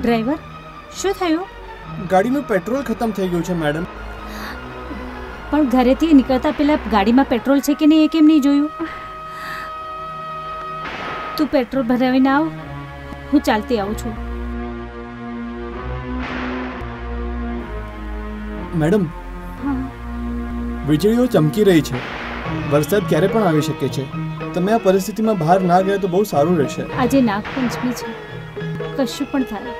Driver, શું થયું? ગાડીનું પેટ્રોલ ખતમ થઈ ગયું છે મેડમ. પણ ઘરેથી નીકળતા પહેલા ગાડીમાં પેટ્રોલ છે કે નહીં એ કેમ નહીં જોયું? તું પેટ્રોલ ભરાવીને આવ, હું ચાલતી આવું છું. મેડમ, વીજળીઓ ચમકી રહી છે. વરસાદ ક્યારે પણ આવી શકે છે. તમે આ પરિસ્થિતિમાં બહાર ના ગયા તો બહુ સારું રહેશે. આજે નાગપંચમી છે. કશું પણ થાય,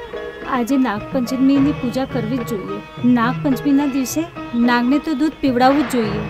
આજે નાગપંચમીની પૂજા કરવી જ જોઈએ. નાગપંચમીના દિવસે નાગને તો દૂધ પીવડાવવું જ જોઈએ.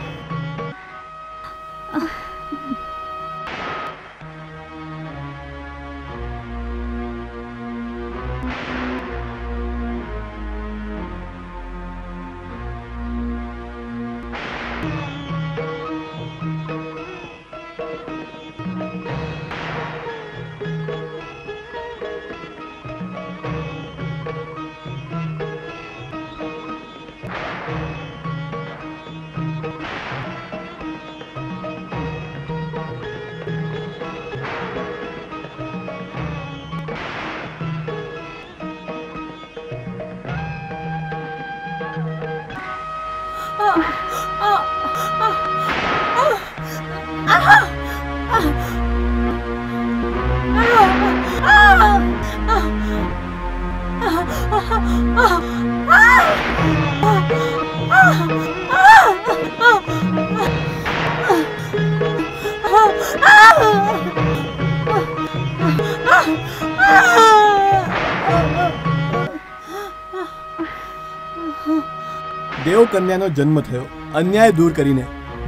દેવ કન્યાનો જન્મ થયો અન્યાય દૂર કરીને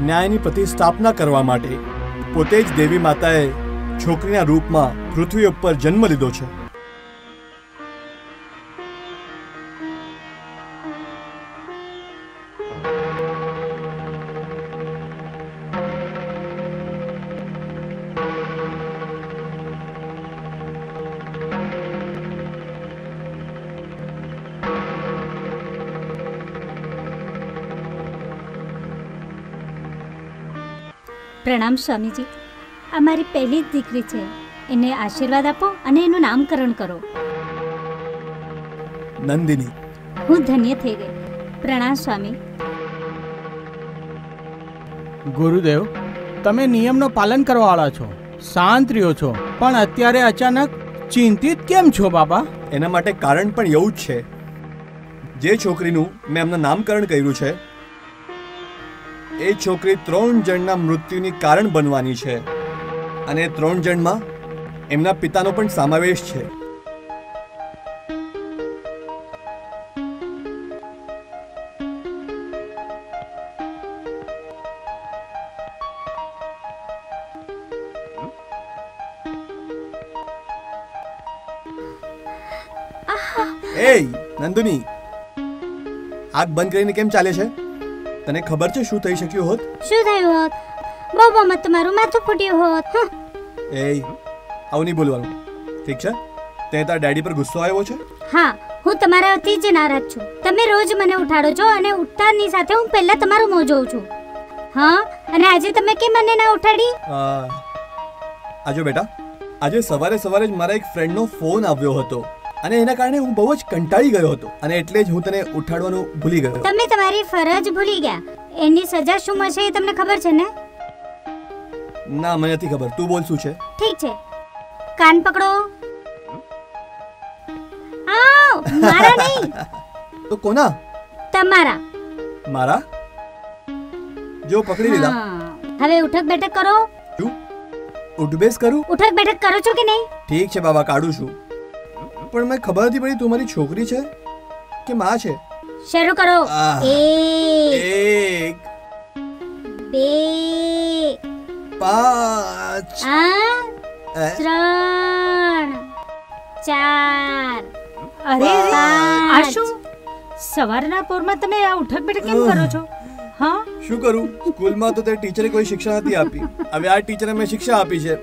ન્યાયની પ્રતિસ્થાપના કરવા માટે. પોતે જ દેવી માતાએ છોકરીના રૂપમાં પૃથ્વી ઉપર જન્મ લીધો છે. પ્રણામ સ્વામીજી. આ મારી પહેલી જ દીકરી છે. એને આશીર્વાદ આપો અને એનું નામકરણ કરો. નંદિની. હું ધન્ય થઈ ગઈ. પ્રણામ સ્વામી. ગુરુદેવ, તમે નિયમનો પાલન કરવાવાળા છો, શાંત રહ્યો છો, પણ અત્યારે અચાનક ચિંતિત કેમ છો બાબા? એના માટે કારણ પણ એવું જ છે. જે છોકરીનું મેં એમનું નામકરણ કર્યું છે એ છોકરી 3 જણના મૃત્યુની કારણ બનવાની છે. અને 3 જણમાં એમના પિતાનો પણ સમાવેશ છે. એ નંદુની, આગ બંધ કરીને કેમ ચાલે છે? તને ખબર છે શું થઈ શક્યું હોત? શું થયું હોત? બાબામાં તમારું માથું ફૂટ્યું હોત. એ આવું નહીં બોલવાનું, ઠીક છે? તે તારા ડેડી પર ગુસ્સો આવ્યો છે? હા, હું તમારાથી જ નારાજ છું. તમે રોજ મને ઉઠાડો છો અને ઉઠતાની સાથે હું પહેલા તમારું મોં જોઉં છું. હા, અને આજે તમે કેમ મને ના ઉઠાડી? આજો બેટા, આજે સવારે સવારે જ મારા એક ફ્રેન્ડનો ફોન આવ્યો હતો અને એના કારણે હું બહુ જ કંટાળી ગયો હતો અને એટલે જ હું તને ઉઠાડવાનું ભૂલી ગયો. તમે તમારી ફરજ ભૂલી ગયા. એની સજા શું મળશે એ તમને ખબર છે ને? ના, મને નથી ખબર. તું બોલ શું છે? ઠીક છે, કાન પકડો. આવ, મારા નહીં. તો કોના? તમારા. મારા? જો પકડી લીધા. હવે ઉઠક બેઠક કરો. શું ઉઠબેસ કરું? ઉઠક બેઠક કરો છો કે નહીં? ઠીક છે બાબા, કાઢું છું. પણ મને ખબર નથી પડી તું મારી છોકરી છે કે માં છે. શરૂ કરો. 1 2 5 3 4. અરે આ શું સવારના પોરમાં તમે આ ઉઠક બેઠક કેમ કરો છો? હા, શું કરું? સ્કૂલમાં તો તે ટીચરે કોઈ શિક્ષા નથી આપી. હવે આ ટીચરે મેં શિક્ષા આપી છે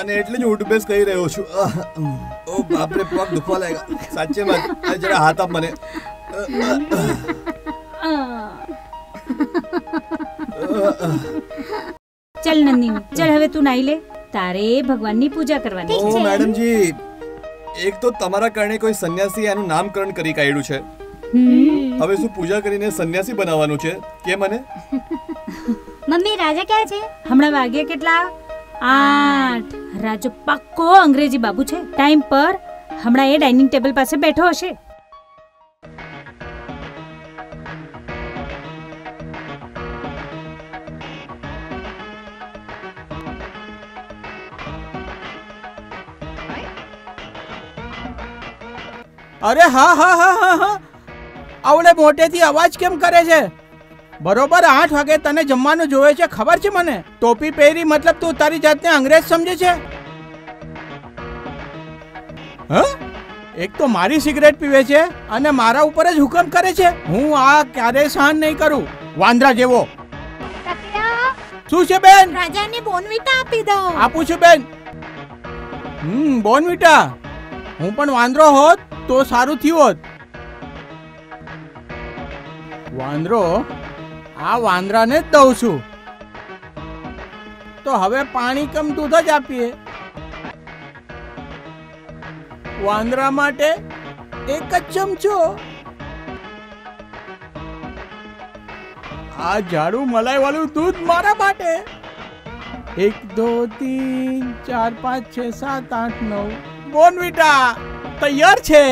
અને એટલે જ ઉઠબેસ કરી રહ્યો છું. ઓ બાપ રે, પગ દુખવા લાગ્યા સાચેમાં. જરા હાથ આપ મને. ચલ નંદિની, ચલ હવે તું નાઈ લે. તારે ભગવાનની પૂજા કરવાની છે. ઓ મેડમજી, એક તો તમારા કારણે કોઈ સંન્યાસી એનું નામકરણ કરી કાઢ્યું છે. હવે શું પૂજા કરીને સંન્યાસી બનાવવાનું છે કે મને? મમ્મી રાજા ક્યાં છે? હમણાં વાગ્યા કેટલા? 8. રાજુ પાક્કો અંગ્રેજી બાબુ છે. ટાઈમ પર હમણાં એ ડાઇનિંગ ટેબલ પાસે બેઠો હશે. અરે હા હા હા હા હા, આવડે મોટેથી અવાજ કેમ કરે છે? બરોબર 8 વાગે તને જમવાનું જોવે છે, ખબર છે મને. ટોપી પહેરી મતલબ તું તારી જાતને અંગ્રેજ સમજે છે? હ? એક તો મારી સિગરેટ પીવે છે અને મારા ઉપર જ હુકમ કરે છે. હું આ ક્યારે સહન નહીં કરું, વાંદરા જેવો. શું છે બેન? રાજાને બોનવીટા આપી દો. આપું છું બેન. બોનવીટા. હું પણ વાંદરો હોત તો સારું થયું હોત. વાંદરો આ વાંદરાને જ દઉં છું. તો હવે પાણી કમ દૂધ જ આપીએ. વાંદરા માટે એક જ ચમચો. આ જાડું મલાઈ વાળું દૂધ મારા માટે. 1 2 3 4 5 6 7 8 9 બોનવીટા તૈયાર છે.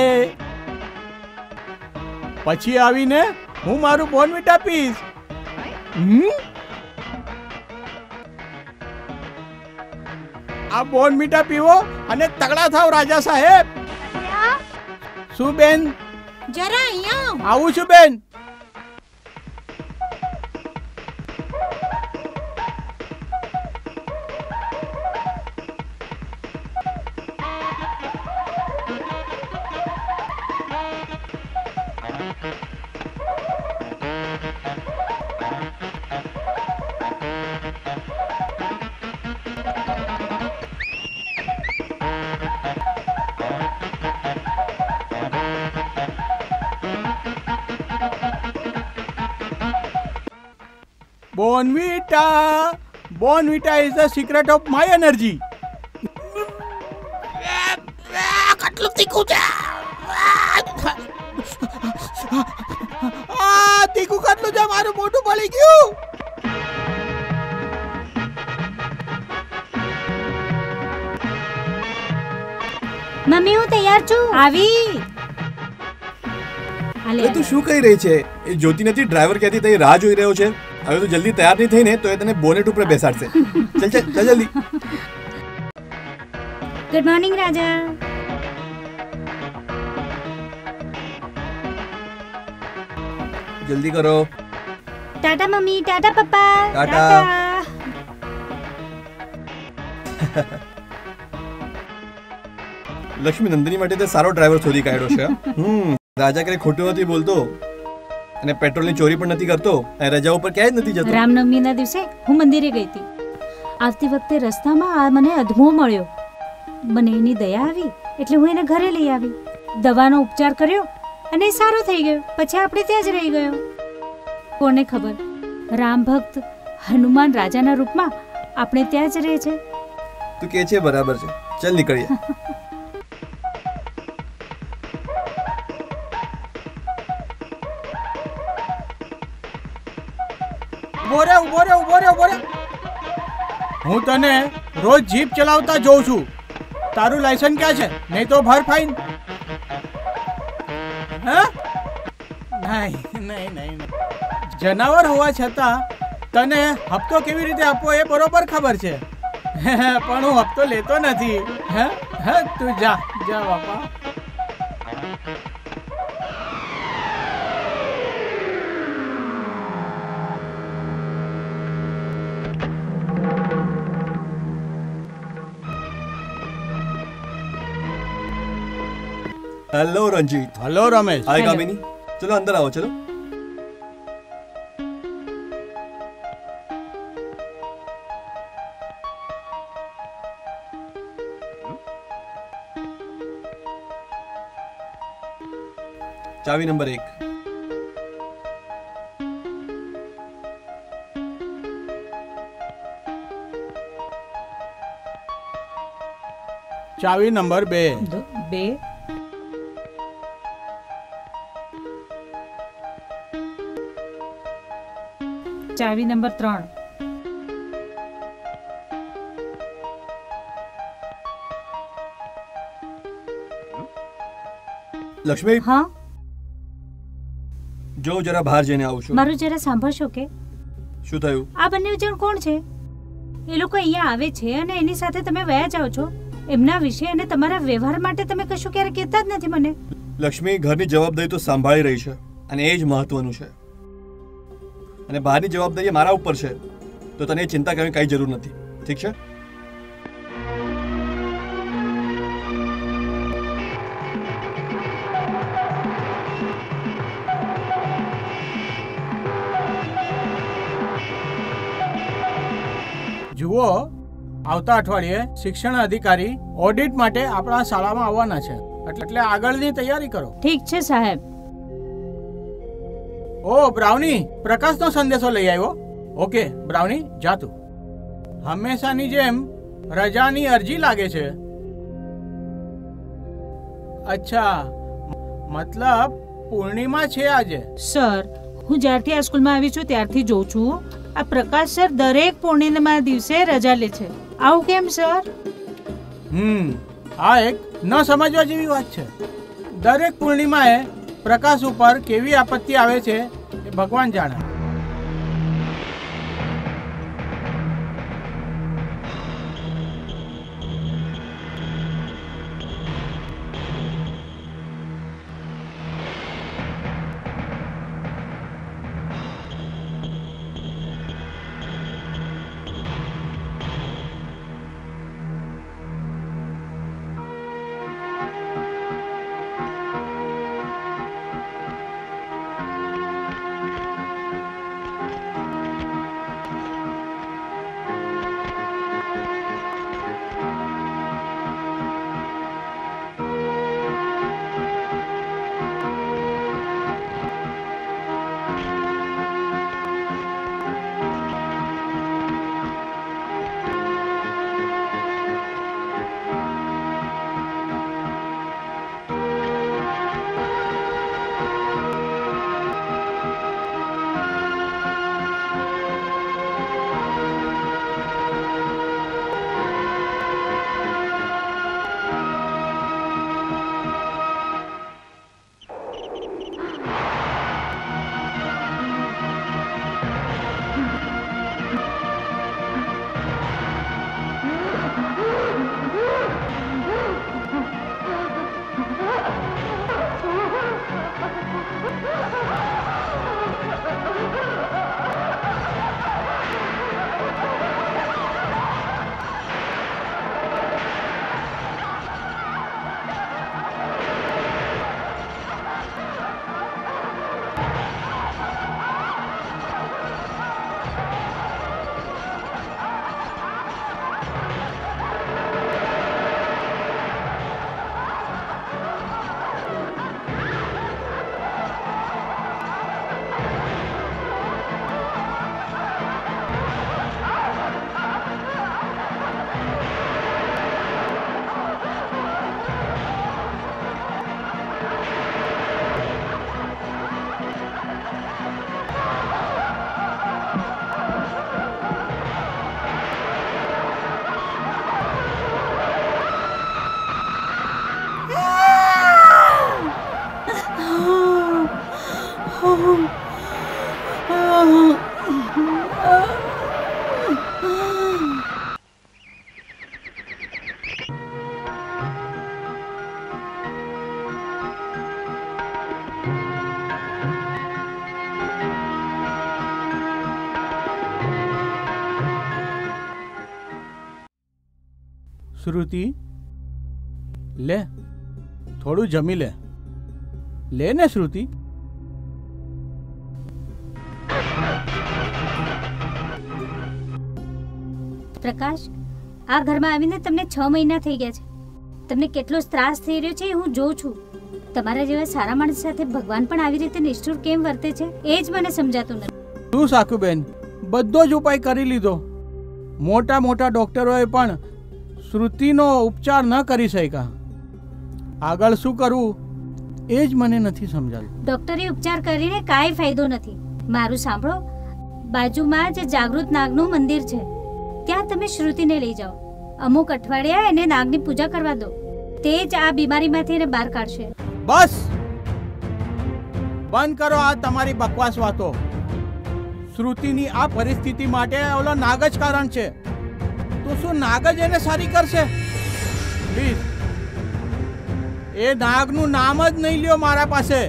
પછી આવીને હું મારું બોનવીટા પીશ. આ બોનવીટા પીવો અને તગડા થાવ રાજા સાહેબ. શું બેન? જરા અહીંયા આવું છું બેન. Bonvita! Bonvita is the secret of my energy. કેટલું તીખું છે? તીખું કેટલું છે? મારું મોઢું બળી ગયું. મમ્મી હું તૈયાર છું. આવી. અરે તું શું કહી રહી છે? એ જોતી નથી ડ્રાઈવર ક્યાંથી તઈ રાહ જોઈ રહ્યો છે. હવે તું જલ્દી તૈયાર નહીં થઈને તો એ તને બોનેટ ઉપર બેસાડશે. ચલ ચલ ચલ જલ્દી. ગુડ મોર્નિંગ રાજા. જલ્દી કરો. ટાટા મમ્મી, ટાટા પપ્પા. ટાટા. લક્ષ્મી નંદની માટે તે સારો ડ્રાઈવર શોધી કાઢ્યો છે. રાજા ક્યારે ખોટું નથી બોલતો અને પેટ્રોલની ચોરી પણ નથી કરતો અને રજા ઉપર ક્યાંય જ નથી જતો. રામનવમીના દિવસે હું મંદિરે ગઈ હતી. આવતી વખતે રસ્તામાં આ મને અધમો મળ્યો. મને એની દયા આવી એટલે હું એને ઘરે લઈ આવી. દવાનો ઉપચાર કર્યો અને સારો થઈ ગયો. પછી આપણે ત્યાં જ રહી ગયો. કોને ખબર રામ ભક્ત હનુમાન રાજાના રૂપમાં આપણે ત્યાં જ રહે છે. તું કે છે બરાબર છે. ચલ નીકળીએ. ઉભો રે. હું તને રોજ જીપ ચલાવતા જોઉં છું. તારું લાયસન્સ ક્યાં છે? નહીં તો ભર ફાઈન. નહીં. જનાવર હોવા છતાં તને હપ્તો કેવી રીતે આપવો એ બરોબર ખબર છે. પણ હું હપ્તો લેતો નથી. તું જા બાપા. હેલો રંજીત. હલો રમેશ. હાય કામિની. ચલો અંદર આવો. ચલો. ચાવી નંબર 1. ચાવી નંબર 2. 2. ચાવી નંબર 3. લક્ષ્મી, હા, જો જરા બહાર જઈને આવું છું. મારું જરા સાંભળશો કે? શું થયું? આ બંને જણ કોણ છે? એ લોકો અહીંયા આવે છે અને એની સાથે તમે વયા જાઓ છો. એમના વિશે અને તમારા વ્યવહાર માટે તમે કશું ક્યારે કહેતા જ નથી મને. લક્ષ્મી, ઘરની જવાબદારી તો સંભાળી રહી છે અને એ જ મહત્વનું છે. અને બહારની જવાબદારી મારા ઉપર છે, તો તને ચિંતા કરવાની કાંઈ જરૂર નથી. ઠીક છે? જુઓ, આવતા અઠવાડિયે શિક્ષણ અધિકારી ઓડિટ માટે આપણા શાળામાં આવવાના છે, એટલે આગળની તૈયારી કરો. ઠીક છે સાહેબ. ઓ બ્રાઉની, પ્રકાશનો સંદેશો લઈ આવ્યો. ઓકે બ્રાઉની, જા તું. હંમેશાની જેમ રજાની અરજી લાગે છે. અચ્છા, મતલબ પૂર્ણિમા છે આજે. સર, હું જ્યારથી આ સ્કૂલમાં આવી છું ત્યારથી જોઉં છું આ પ્રકાશ સર દરેક પૂર્ણિમા દિવસે રજા લે છે. આવું કેમ સર? આ એક ન સમજવા જેવી વાત છે. દરેક પૂર્ણિમાએ પ્રકાશ ઉપર કેવી આપત્તિ આવે છે એ ભગવાન જાણે. શ્રુતિ, લે થોડું જમી લે. લે ને શ્રુતિ. પ્રકાશ, આ ઘરમાં આવીને તમને 6 મહિના થઈ ગયા છે. તમને કેટલો ત્રાસ થઈ રહ્યો છે એ હું જોઉં છું. તમારા જેવા સારા માણસ સાથે ભગવાન પણ આવી રીતે નિષ્ઠુર કેમ વર્તે છે એ જ મને સમજાતું નથી. શું સાકુબેન, બધો જ ઉપાય કરી લીધો. મોટા મોટા ડોક્ટરોએ પણ શ્રુતિનો ઉપચાર ન કરી શક્યા. આગળ શું કરવું એ જ મને નથી સમજાતું. ડોક્ટરે ઉપચાર કરીને કાંઈ ફાયદો નથી. મારું સાંભળો, બાજુમાં જે જાગૃત નાગનું મંદિર છે ત્યાં તમે શ્રુતિને લઈ જાઓ. અમુક અઠવાડિયા એને નાગની પૂજા કરવા દો. તે જ આ બીમારીમાંથી એને બહાર કાઢશે. બસ બંધ કરો આ તમારી બકવાસ વાતો. શ્રુતિની આ પરિસ્થિતિ માટે ઓલો નાગ જ કારણ છે. તો શું નાગ જ એને સારી કરશે? પ્લીઝ એ નાગનું નામ જ નહીં લ્યો મારા પાસે.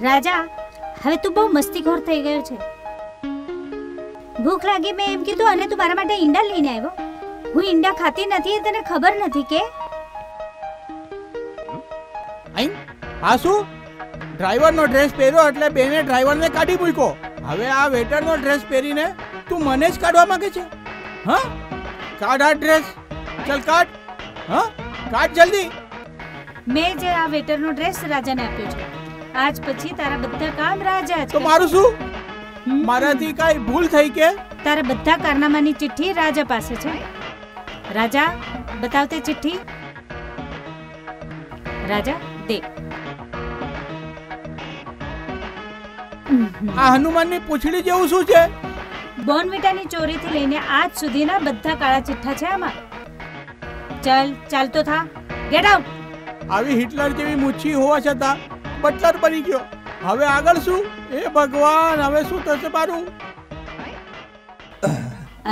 રાજા, હવે તું બહુ મસ્તીખોર થઈ ગયો છે. ભૂખ લાગી મેં એમ કીધું અને તું મારા માટે ઈંડા લઈને આવ્યો. હું ઈંડા ખાતી નથી એ તને ખબર નથી કે? આ શું? ડ્રાઈવરનો ડ્રેસ પહેર્યો એટલે બેને ડ્રાઈવરને કાઢી મૂક્યો. હવે આ વેટરનો ડ્રેસ પહેરીને તું મને જ કાઢવા માંગે છે? હા, કાઢ આ ડ્રેસ. ચલ કાઢ. હા, કાઢ જલ્દી. મેં જે આ વેટરનો ડ્રેસ રાજાને આપ્યો છે. આજ પછી તારા બધા કામ રાજા જ તો મારું શું? મારાથી કઈ ભૂલ થઈ કે? તારા બધા કારનામાની ચિઠ્ઠી રાજા પાસે છે. રાજા, બતાવતે ચિઠ્ઠી. રાજા, દે. આ હનુમાનની પૂંછડી જેવું શું છે? બોર્નવિટાની ચોરીથી લઈને આજ સુધીના બધા કાળા ચિઠ્ઠા છે આમાં. ચાલ, ચાલતો થા. Get out. આવી હિટલર જેવી મૂછી હોવા છતાં બટલર બની ગયો. હવે આગળ શું? એ ભગવાન, હવે શું થશે મારું?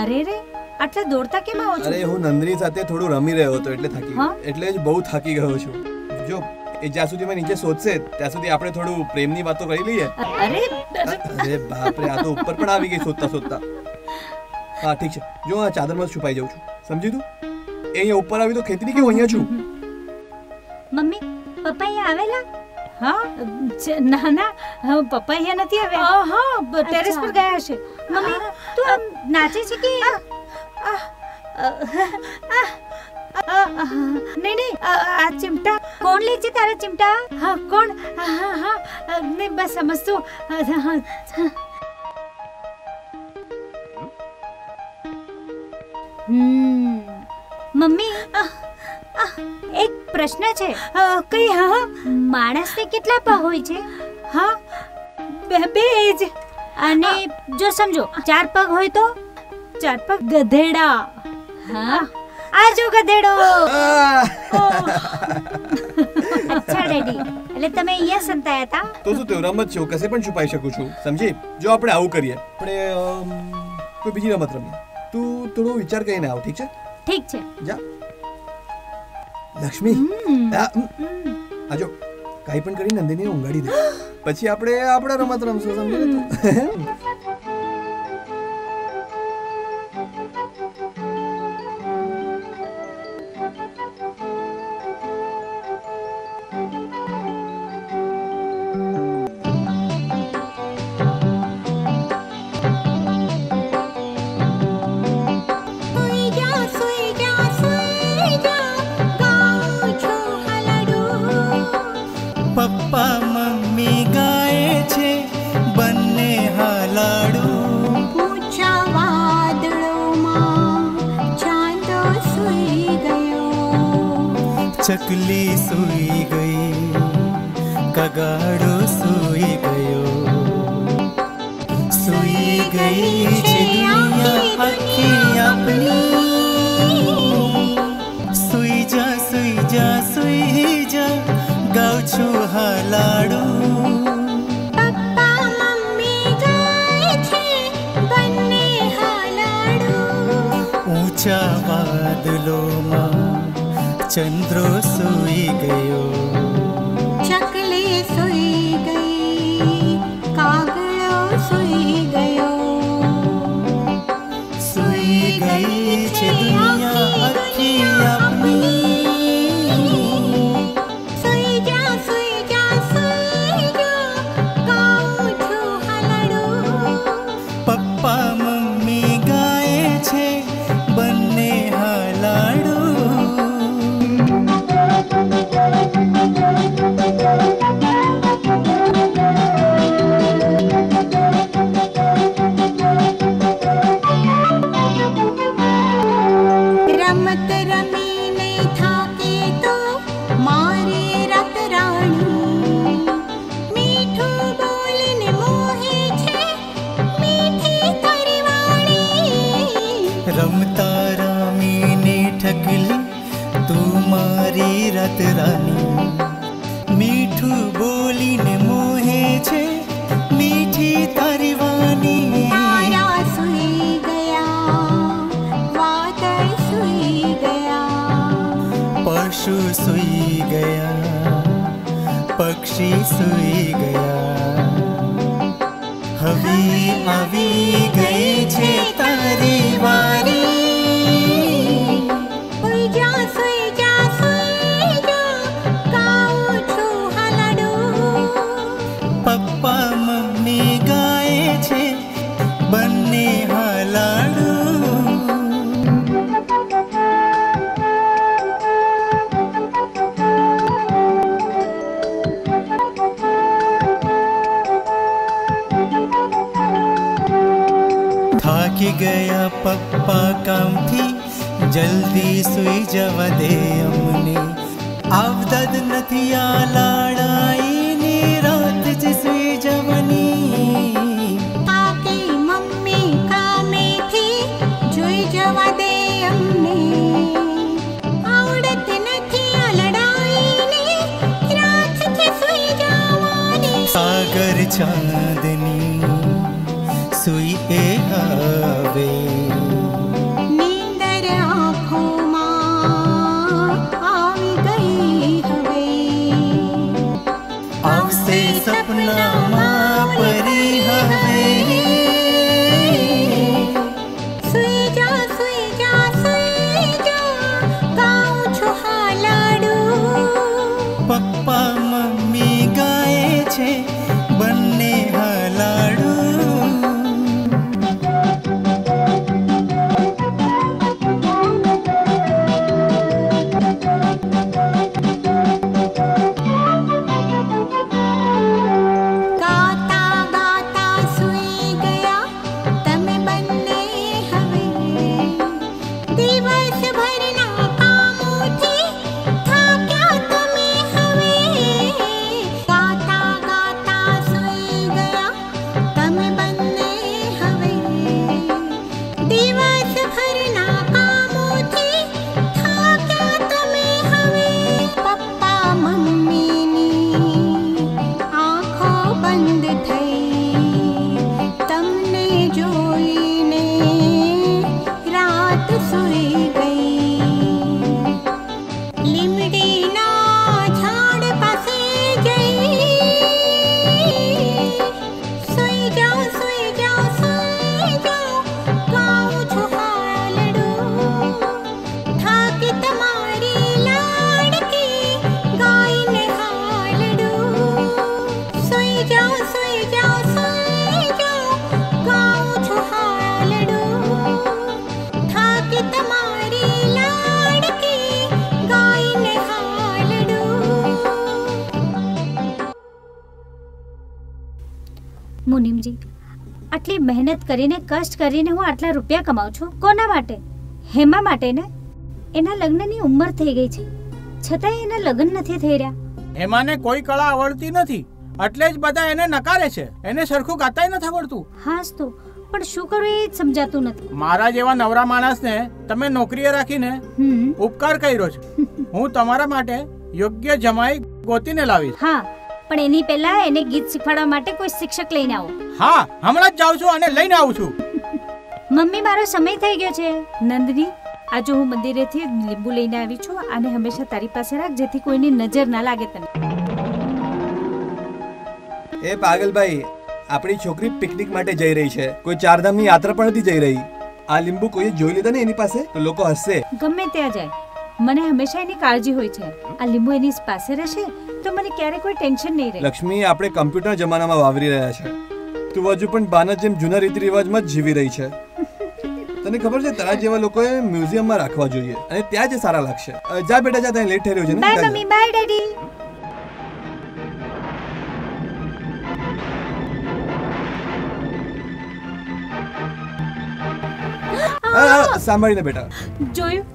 અરે રે, આટલા દોડતા કેમ આવો છો? અરે હું નંદની સાથે થોડું રમી રહ્યો હતો એટલે થાકી હા? એટલે જ બહુ થાકી ગયો છું. જો એ જ્યાં સુધી મેં નીચે શોધશે ત્યાં સુધી આપણે થોડું પ્રેમની વાતો કરી લઈએ. અરે અરે બાપ રે, આ તો ઉપર પણ આવી ગઈ શોધતા શોધતા. હા ઠીક છે, જો આ ચાદરમાં જ છુપાઈ જાઉં છું. સમજી તું? એ અહીંયા ઉપર આવી તો ખેતરી કે હું અહીંયા છું. મમ્મી, પપ્પા અહીંયા આવેલા? હા, ના ના, પપ્પા અહીંયા નથી આવ્યા. હા, ટેરેસ પર ગયા છે. મમ્મી, તું આમ નાચે છે કે? નહીં નહીં, આ ચિમટા કોણ લે છે? તારા ચિમટા? હા, કોણ? હા હા, નહીં બસ સમજતું. મમ્મી, એક પ્રશ્ન છે. કઈ? હા, માણસને કેટલા પગ હોય છે? હા, બે જ. અને જો સમજો 4 પગ હોય તો? 4 પગ ગધેડા. હા, આ જો ગધેડો. અચ્છા ડેડી, એટલે તમે અહીંયા સંતાયા હતા? તો શું તે રમત છે, હું કશે પણ છુપાઈ શકું છું. સમજી? જો આપણે આવું કરીએ, આપણે કોઈ બીજી રમત રમીએ. તું થોડો વિચાર કરીને આવ, ઠીક છે? ઠીક છે. જા લક્ષ્મી, આજો કાઈ પણ કરી નંદિનીને ઊંઘાડી દે. પછી આપણે આપણા રમત રમશું. સમજી તું? પપ્પા મમ્મી ગાય છે બંને હાલાડું. પૂછા વાદળોમાં ચાંદો સૂઈ ગયો. ચકલી સૂઈ ગઈ, કગાડો સૂઈ ગયો. સૂઈ ગઈ છે દુનિયા આખી આપણી. સૂઈ જા સૂઈ જા સૂઈ જા, ગાઉં છું હાલાડું. પપ્પા મમ્મી ગાય છે બંને હાલાડું. ઊંચા વાદળોમાં ચંદ્રો સૂઈ ગયો. ચકલી સૂઈ ગઈ, કાગડો સૂઈ ગયો. સૂઈ ગઈ છે દુનિયા આખી આપણી. સૂઈ જા સૂઈ જા સૂઈ જા, ગાઉં છું હાલાડું. પપ્પા મમ્મી ગાય रमत रमीने थाके तो मारे रत राणी मीठू बोलीने मोहे छे मीठी तारी वाणी रमता रामीने ठकली तू मारी रत रानी मीठू बोलीने मोहे छे मीठी तारी वानी तारा सुई गया वादळ सुई गया पशु सुई गया पक्षी सुई गया हवी आवी गई छे तारी वारी सुई जा गाऊं छू हलडू पप्पा मम्मी गाए छे बन्ने हालाडू થાકી ગયા પપ્પા કામથી જલ્દી સુઈ જવા દે અમને આવદદ નથી આ લાડાઈની રાત જ સુઈ જવાની આકે મમ્મી કામેથી જોઈ જવા દે અમને આવડત નથી આ લડાઈને રાત છે સુઈ જવાની સાગર ચાંદની સુઈ એ આવે નીંદર આંખોમાં આવી ગઈ હવે આવશે સપનામાં પરી હવે સુઈ જા ગાઉં છું હાલાડું પપ્પા મમ્મી ગાય છે બંને હાલાડું ગાતા ગાતા સુઈ ગયા તમે બંને હવે દિવસભરના કામોથી થાક્યા તમે હવે ગાતા ગાતા સુઈ ગયા તમે બંને હવે દિવસભરના કામોથી થાક્યા તમે હવે પપ્પા મમ્મીની આંખો બંધ થઈ તમને જોઈને રાત સૂઈ ગઈ લીમડીના ઝાડ પાસે જઈ સૂઈ જાઓ ગાઉં છું હાલડું થાકી તમારી લાડકી ગાઈને હાલડું સૂઈ જાઓ ગાઉં છું હાલડું થાકી તમારી લાડકી ગાઈને હાલડું મુનિમજી, આટલી મહેનત કરીને કષ્ટ કરીને હું આટલા રૂપિયા કમાઉં છું કોના માટે? હેમા માટે ને. એના લગ્નની ઉંમર થઈ ગઈ છે છતાંય એના લગ્ન નથી થઈ રહ્યા. એમાંને કોઈ કળા આવડતી નથી એટલે જ બધા એને નકારે છે. એને સરખું ગાતાય નથી આવડતું. હાસ તો, પણ શું કરું એ જ સમજાતું નથી. મારા જેવા નવરા માણસને તમે નોકરીએ રાખીને ઉપકાર કર્યો છે. હું તમારા માટે યોગ્ય જમાઈ ગોતીને લાવીશ. હા, પણ એની પહેલા એને ગીત શીખવાડવા માટે કોઈ શિક્ષક લઈને આવો. હા, હમણાં જ જાઉં છું અને લઈને આવું છું. મમ્મી, મારો સમય થઈ ગયો છે. નંદની, આજે હું મંદિરેથી લીંબુ લઈને આવી છું. આને હંમેશા તારી પાસે રાખ જેથી કોઈની નજર ના લાગે તને. એ પાગલભાઈ, આપણી છોકરી પિકનિક માટે જઈ રહી છે. કોઈ ચારધામની યાત્રા પણ નથી જઈ રહી. આ લીંબુ કોઈએ જોઈ લીધા ને એની પાસે તો લોકો હસશે. ગમે ત્યાં જાય, મને હંમેશા એની કાળજી હોય છે. આ લીંબુ એની પાસે રહેશે તો મને ક્યારે કોઈ ટેન્શન નહીં રહે. લક્ષ્મી, આપણે કમ્પ્યુટર જમાનામાં વાવરી રહ્યા છે. તું હજુ પણ બાના જેમ જૂના રીતિ રિવાજમાં જ જીવી રહી છે. તને ખબર છે, તારા જેવા લોકોએ મ્યુઝિયમમાં રાખવા જોઈએ અને ત્યાં જ સારા લાગશે. જા બેટા, જા, ત્યાં લેટ થઈ રહ્યો છે ને. Bye mummy, bye daddy. સાંભળીને બેટા. જોયું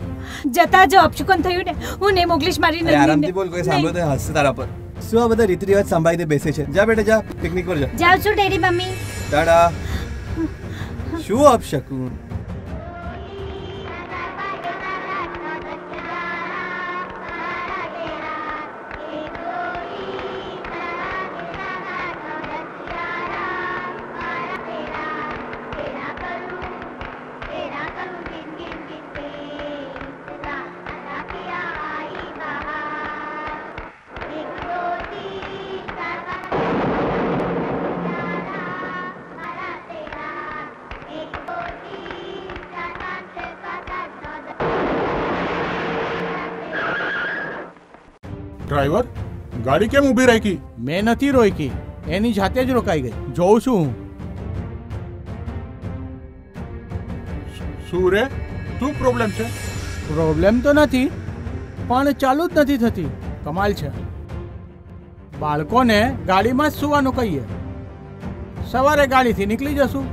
જતા જ અપશુકન થયું ને. હું ને મોકલીશ મારી અરે આરામથી નંદીને. બોલ, કોઈ સાંભળે તો હસશે તારા પર. શું આ બધા રીત રિવાજ સંભાળીને બેસે છે? જા બેટા જા, પિકનિક પર જા. જાઉં છું ડેડી મમ્મી. દાડા શું અપશકુન. ડ્રાઈવર, ગાડી કેમ ઊભી રાખી? મેં નથી રોકી, એની જાતે જ રોકાઈ ગઈ. જોઉં છું હું. શું રે, શું પ્રોબ્લેમ છે? પ્રોબ્લેમ તો નથી, પણ ચાલુ જ નથી થતી. કમાલ છે. બાળકોને ગાડીમાં જ સુવાનું કહીએ. સવારે ગાડીથી નીકળી જશું.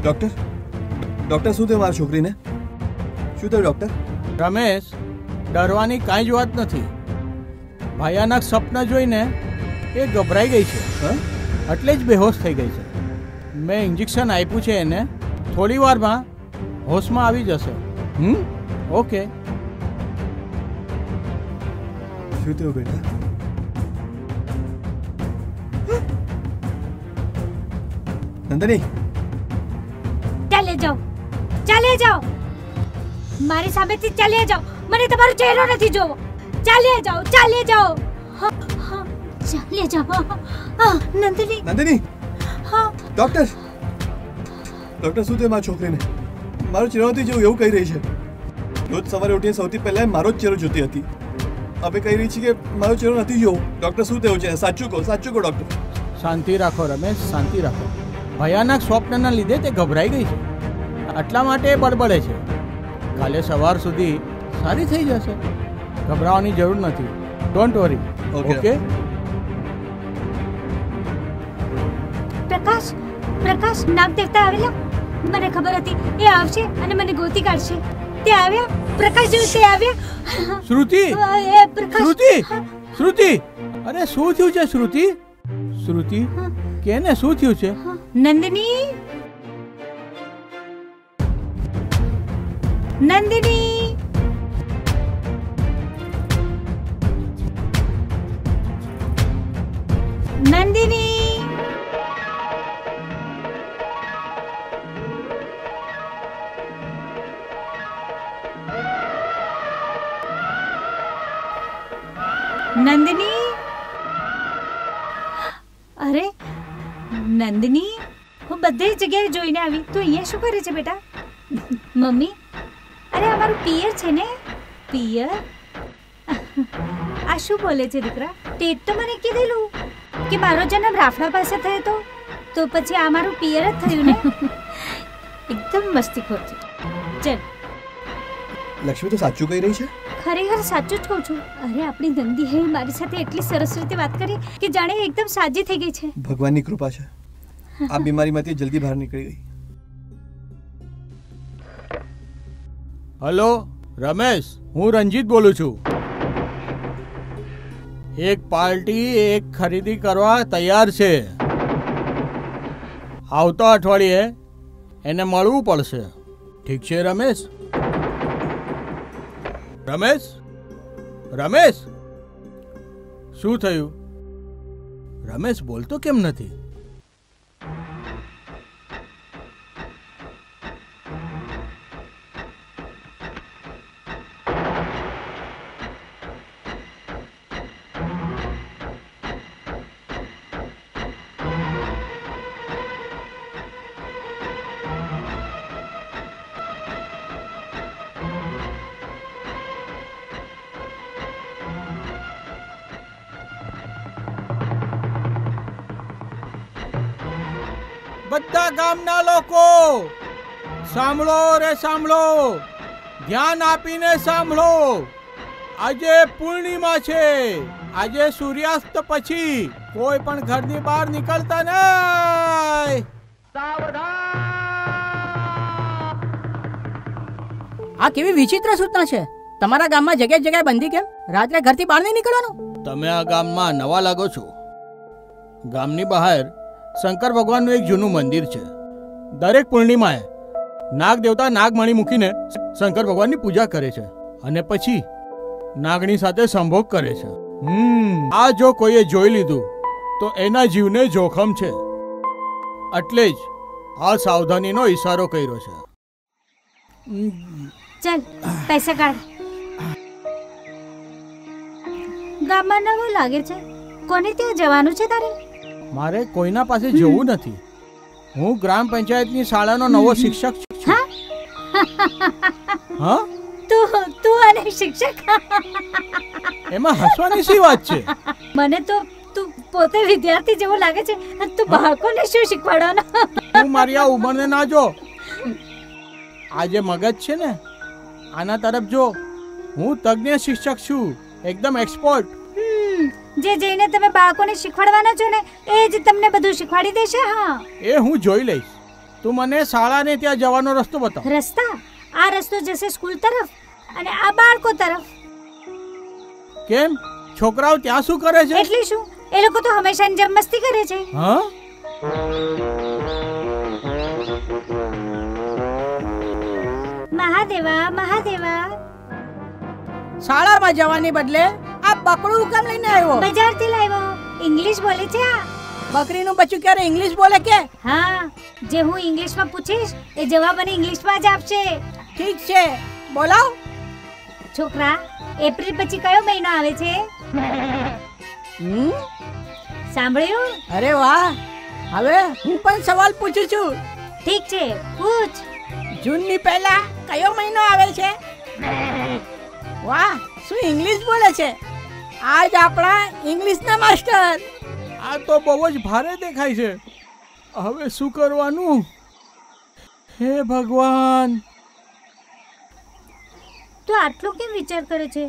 ડોક્ટર, ડોક્ટર શું થયું મારી છોકરીને? શું થયું ડોક્ટર? રમેશ, ડરવાની કાંઈ જ વાત નથી. ભયાનક સપના જોઈને એ ગભરાઈ ગઈ છે. હા? એટલે જ બેહોશ થઈ ગઈ છે. મેં ઇન્જેક્શન આપ્યું છે એને. થોડી વારમાં હોશમાં આવી જશે. ઓકે. શું થયું બેટા? નંદની, ચાલે જાઓ, ચાલે જાઓ. મારી સામેથી ચાલે જાઓ. મને તમારો ચહેરો નથી જોવો. ચાલે જાઓ, ચાલે જાઓ. હા, હા, ચાલે જાઓ. હા, નંદની. નંદની, હા, ડોક્ટર, ડોક્ટર શું થયું મારી છોકરીને? મારો ચહેરો નથી જેવું એવું કહી રહી છે. રોજ સવારે ઉઠીને સૌથી પહેલા મારો જ ચહેરો જોતી હતી. હવે કહી રહી છે કે મારો ચહેરો નથી જોવો. ડોક્ટર શું થયું છે? સાચું કહો, સાચું કહો ડોક્ટર. શાંતિ રાખો રમેશ, શાંતિ રાખો. ભયાનક સ્વપ્નના લીધે તે ગભરાઈ ગઈ છે. આટલા માટે એ બડબડે છે. કાલે સવાર સુધી સારી થઈ જશે. ગભરાવાની જરૂર નથી. Don't worry. ઓકે. પ્રકાશ, પ્રકાશ, નાગ દેવતા આવેલા. મને ખબર હતી એ આવશે અને મને ગોતી કાઢશે. તે આવ્યા. પ્રકાશ જેવું તે આવ્યા. શ્રુતિ, એ પ્રકાશ. શ્રુતિ, શ્રુતિ. અરે શું થયું છે શ્રુતિ? શ્રુતિ, કેને શું થયું છે? નંદની, નંદની. નંદિની, નંદિની, અરે નંદિની, હું બધી જગ્યાએ જોઈને આવી, તું અહીંયા શું કરે છે બેટા? મમ્મી, અરે અમારું પિયર છે ને, પિયર. આ શું બોલે છે દીકરા? તે જ તો મને કીધેલું કે મારો જન્મ રાફડા પાસે થયો તો પછી આ મારું પિયર જ થયું ને. એકદમ મસ્તીખોર છે. ચલ, લક્ષ્મી તો સાચું કહી રહી છે. ખરેખર સાચું જ કહું છું. અરે આપણી નંદી હે મારી સાથે એટલી સરસ રીતે વાત કરી કે જાણે એકદમ સાજી થઈ ગઈ છે. ભગવાનની કૃપા છે, આ બીમારીમાંથી જલ્દી બહાર નીકળી ગઈ. હલો રમેશ, હું રંજીત બોલું છું. એક પાર્ટી એક ખરીદી કરવા તૈયાર છે. આવતા અઠવાડિયે એને મળવું પડશે. ઠીક છે રમેશ? રમેશ, રમેશ, શું થયું? રમેશ બોલતો કેમ નથી? બધા ગામના લોકો સાંભળો રે સાંભળો, ધ્યાન આપીને સાંભળો. આજે પૂર્ણિમા છે. આજે સૂર્યાસ્ત પછી કોઈ પણ ઘરની બહાર નીકળતા નહીં. આ કેવી વિચિત્ર સૂચના છે. તમારા ગામમાં જગ્યાએ જગ્યાએ બંધી કેમ? રાત્રે ઘરથી બહાર નહીં નીકળવાનું? તમે આ ગામમાં નવા લાગો છો. ગામની બહાર શંકર ભગવાનનું એક જૂનું મંદિર છે. દરેક પૂર્ણિમાએ નાગ દેવતા નાગમણી મૂકીને શંકર ભગવાનની પૂજા કરે છે અને પછી નાગણી સાથે સંભોગ કરે છે. આ જો કોઈએ જોઈ લીધું તો એના જીવને જોખમ છે. એટલે જ આ સાવધાનીનો ઈશારો કર્યો છે. ચાલ પૈસા કાઢ. ગામમાં નવું લાગે છે. કોને ત્યાં જવાનું છે તારે? મારે કોઈના પાસે જવું નથી. હું ગ્રામ પંચાયતની શાળાનો નવો શિક્ષક છું. હા, તું અને શિક્ષક? એમાં હસવાની શી વાત છે? મને તો તું પોતે વિદ્યાર્થી જેવો લાગે છે. તું બાળકોને શું શીખવાડવાનો? તું મારી આ ઉંમરને ના જો. આ જે મગજ છે ને, આના તરફ જો. હું તજ્ઞ શિક્ષક છું, એકદમ એક્સપર્ટ. જે જઈને તમે બાળકોને શીખવાડવાના છો ને, એ જ તમને બધું શીખવાડી દેશે. હા, એ હું જોઈ લઈશ. તું મને શાળાને ત્યાં જવાનો રસ્તો બતાવ. રસ્તા? આ રસ્તો જશે સ્કૂલ તરફ અને આ બાળકો તરફ. કેમ? છોકરાઓ ત્યાં શું કરે છે? એટલે શું, એ લોકો તો હંમેશા જેમ મસ્તી કરે છે. હા, મહાદેવા મહાદેવા. શાળામાં જવાની બદલે આ બકરું કેમ લઈને આવ્યો? બજારથી લાવ્યો. ઇંગ્લિશ બોલે છે આ. બકરીનું બચ્ચું ક્યારે ઇંગ્લિશ બોલે કે? હા, જે હું ઇંગ્લિશમાં પૂછીશ એ જવાબ મને ઇંગ્લિશમાં જ આપશે. ઠીક છે, બોલાવ. છોકરા, એપ્રિલ પછી કયો મહિનો આવે છે? સાંભળ્યું? અરે વાહ, હવે હું પણ સવાલ પૂછું છું. ઠીક છે, પૂછ. જૂનની પહેલા કયો મહિનો આવે છે? વાહ, શું ઇંગ્લિશ બોલે છે! આજ આપણા ઇંગ્લિશના માસ્ટર. આ તો બહુ જ ભારે દેખાય છે. હવે શું કરવાનું? હે ભગવાન! તો આટલો કેમ વિચાર કરે છે?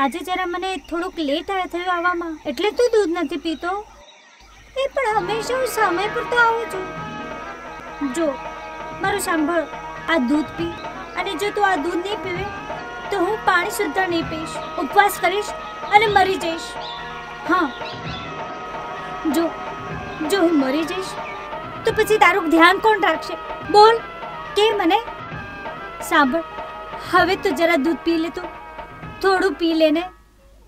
આજે જરા મને થોડુંક લેટ થયું આવવામાં, એટલે તું દૂધ નથી પીતો. એ પણ હંમેશા હું સમય પર તો આવું છું. જો મારું સાંભળ, આ દૂધ પી, અને જો તું આ દૂધ નહીં પીવે તો હું પાણી સુદ્ધા નહીં પીશ, ઉપવાસ કરીશ અને મરી જઈશ. હા, જો હું મરી જઈશ તો પછી તારું ધ્યાન કોણ રાખશે? બોલ કે મને. સાંભળ, હવે તો જરા દૂધ પી લે. તું થોડું પી લેને,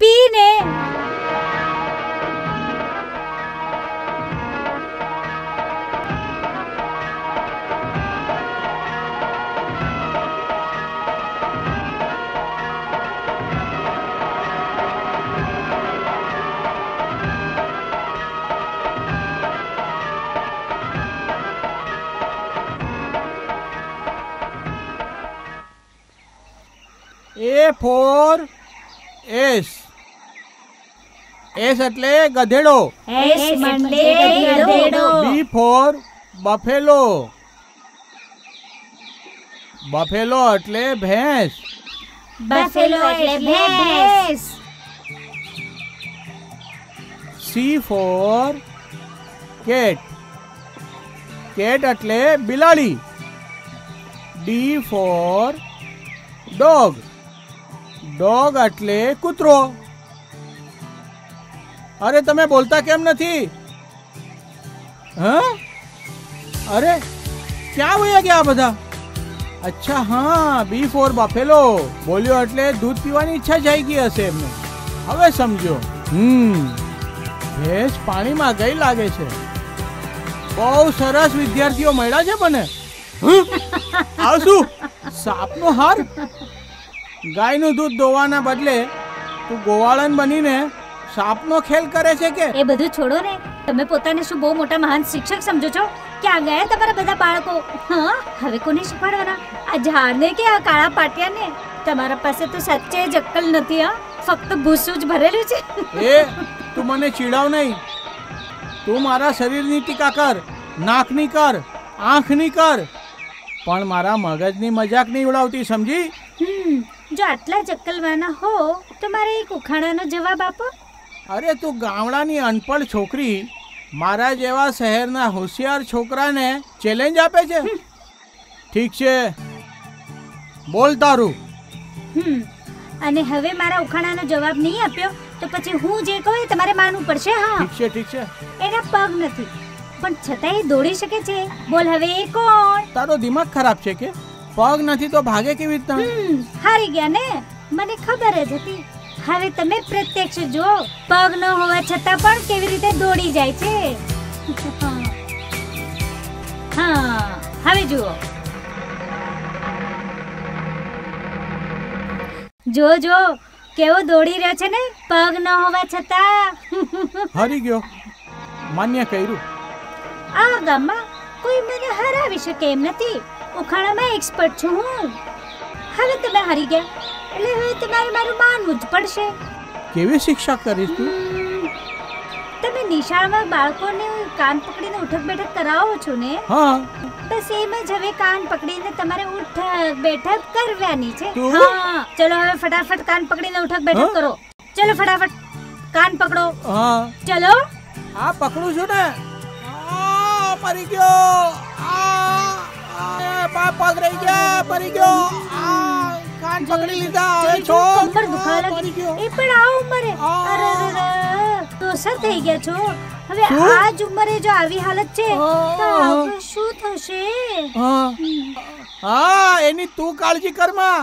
પી ને. Four S. એસ એટલે ગધેડો. એસ એટલે ગધેડો. બી ફોર બફેલો. બફેલો એટલે ભેંસ. બફેલો એટલે ભેંસ. C four cat. કેટ એટલે બિલાડી. D four dog. ડોગ એટલે કૂતરો. અરે તમે બોલતા કેમ નથી? હા, અરે ક્યાં વયા ગયા બધા? અચ્છા હા, બી ફોર બફેલો બોલ્યો એટલે દૂધ પીવાની ઈચ્છા થઈ ગઈ હશે એમને. હવે સમજો. ભેંસ પાણીમાં ગઈ લાગે છે. બહુ સરસ વિદ્યાર્થીઓ મળ્યા છે મને. આ શું? સાપનો હાર? ગાયનું દૂધ દોવાના બદલે તું ગોવાળન બનીને સાપનો ખેલ કરે છે કે? એ બધું છોડો ને. તમે પોતાને શું બહુ મોટા મહાન શિક્ષક સમજો છો? ક્યાં ગયા તમારા બધા બાળકો? હા, હવે કોને શીખવાડવાના? આ ઝાડને કે આ કાળા પાટિયાને? તમારા પાસે તો સચ્ચે જ અક્કલ નથી. હા, ફક્ત ભૂસું જ ભરેલું છે. એ તું મને ચીડાવ નહીં. તું મારા શરીરની ટીકા કર, નાકની કર, આંખની કર, પણ મારા મગજની મજાક નહીં ઉડાવતી, સમજી? જો આટલા જ અક્કલવાના હો તો મારે એક ઉખાણાનો જવાબ આપો. અરે તું ગામડાની અનપઢ છોકરી મારા જેવા શહેરના હોશિયાર છોકરાને ચેલેન્જ આપે છે? ઠીક છે, બોલ તારું. અને હવે મારા ઉખાણાનો જવાબ નહીં આપ્યો તો પછી હું જે કહું એ તમારે માનવું પડશે. હા, ઠીક છે, ઠીક છે. એના પગ નથી પણ છતાં એ દોડી શકે છે. બોલ હવે એ કોણ? તારો દિમાગ ખરાબ છે કે? પગ નથી તો ભાગે કેવી રીતના? હારી ગયા ને? મને ખબર જ હતી. હવે તમે પ્રત્યક્ષ જો, પગ ન હોવા છતાં પણ કેવી રીતે દોડી જાય છે. હા, હવે જુઓ. જો જો કેવો દોડી રહ્યો છે ને, પગ ન હોવા છતાં. હારી ગયો, માન્ય કર્યું. આ ગામમાં કોઈ મને હરાવી શકે એમ નથી. ઉખાણામાં એક્સપર્ટ છું હું. હવે તમે હારી ગયા એટલે હવે તમારે મારું માનવું જ પડશે. કેવી શિક્ષા કરીશ તું? તમે નિશાળમાં બાળકોને કાન પકડીને ઉઠક બેઠક કરાવો છો ને? હા, બસ એમ જ હવે કાન પકડીને તમારે ઉઠક બેઠક કરવાની છે. તું? હા, ચલો હવે ફટાફટ કાન પકડીને ઉઠક બેઠક કરો. ચલો ફટાફટ કાન પકડો. હા, ચલો. આ પકડું છું ને. મરી ગયો. પગ રહી ગયા, મરી ગયો. કાન પકડી લીધા. હવે છોડ. કમર દુખાવા લાગી. એ પણ આ ઉંમરે? અરે દોસર થઈ ગયા છો. હવે આ જ ઉંમરે જો આવી હાલત છે તો આગળ શું થશે? હા, એની તું કાળજી કરમાં.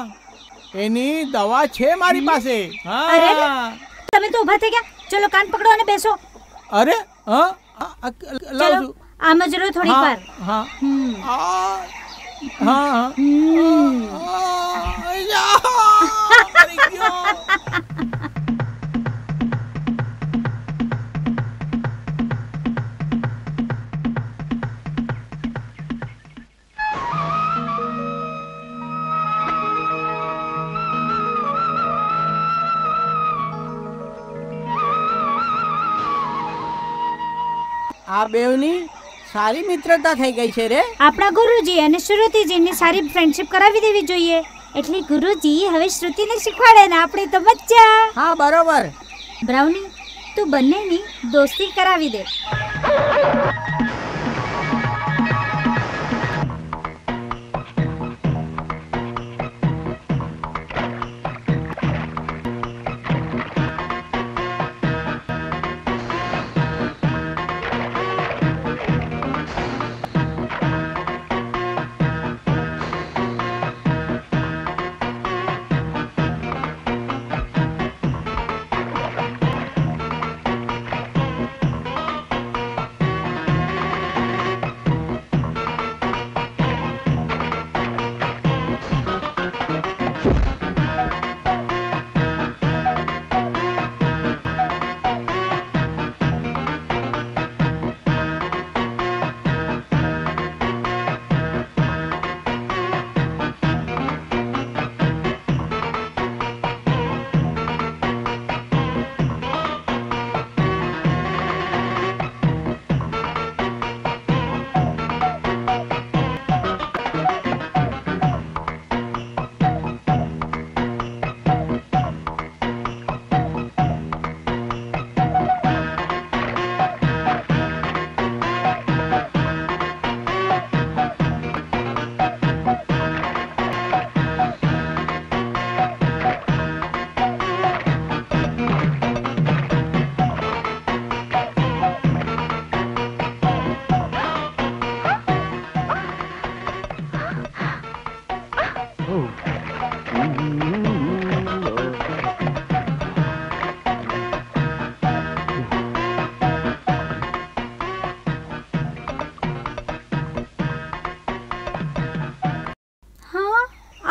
એની દવા છે મારી પાસે. અરે તમે તો ઊભા થઈ ગયા. ચલો કાન પકડો અને બેસો. અરે હા, લાવ છું. આમ જ રહો થોડીક વાર. હા, હા, આ બેવની સારી મિત્રતા થઈ ગઈ છે રે. આપણા ગુરુજી અને શ્રુતિજીની સારી ફ્રેન્ડશિપ કરાવી દેવી જોઈએ. એટલે ગુરુજી હવે શ્રુતિને શીખવાડે ને આપણે તો મજા. હા, બરોબર. બ્રાઉની, તું બંનેની દોસ્તી કરાવી દે.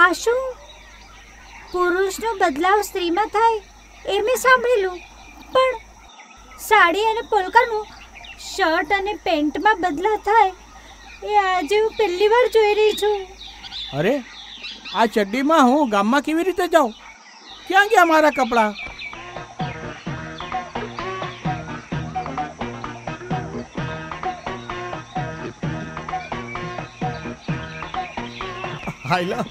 આ શું? પુરુષનો બદલાવ સ્ત્રીમાં થાય એ મેં સાંભળેલું, પણ સાડી અને પોલકાનું શર્ટ અને પેન્ટમાં બદલાવ થાય એ આજે હું પહેલી વાર જોઈ રહી છું. અરે આ ચડ્ડીમાં હું ગામમાં કેવી રીતે જાઉં? ક્યાં ગયા મારા કપડાં? હાયલા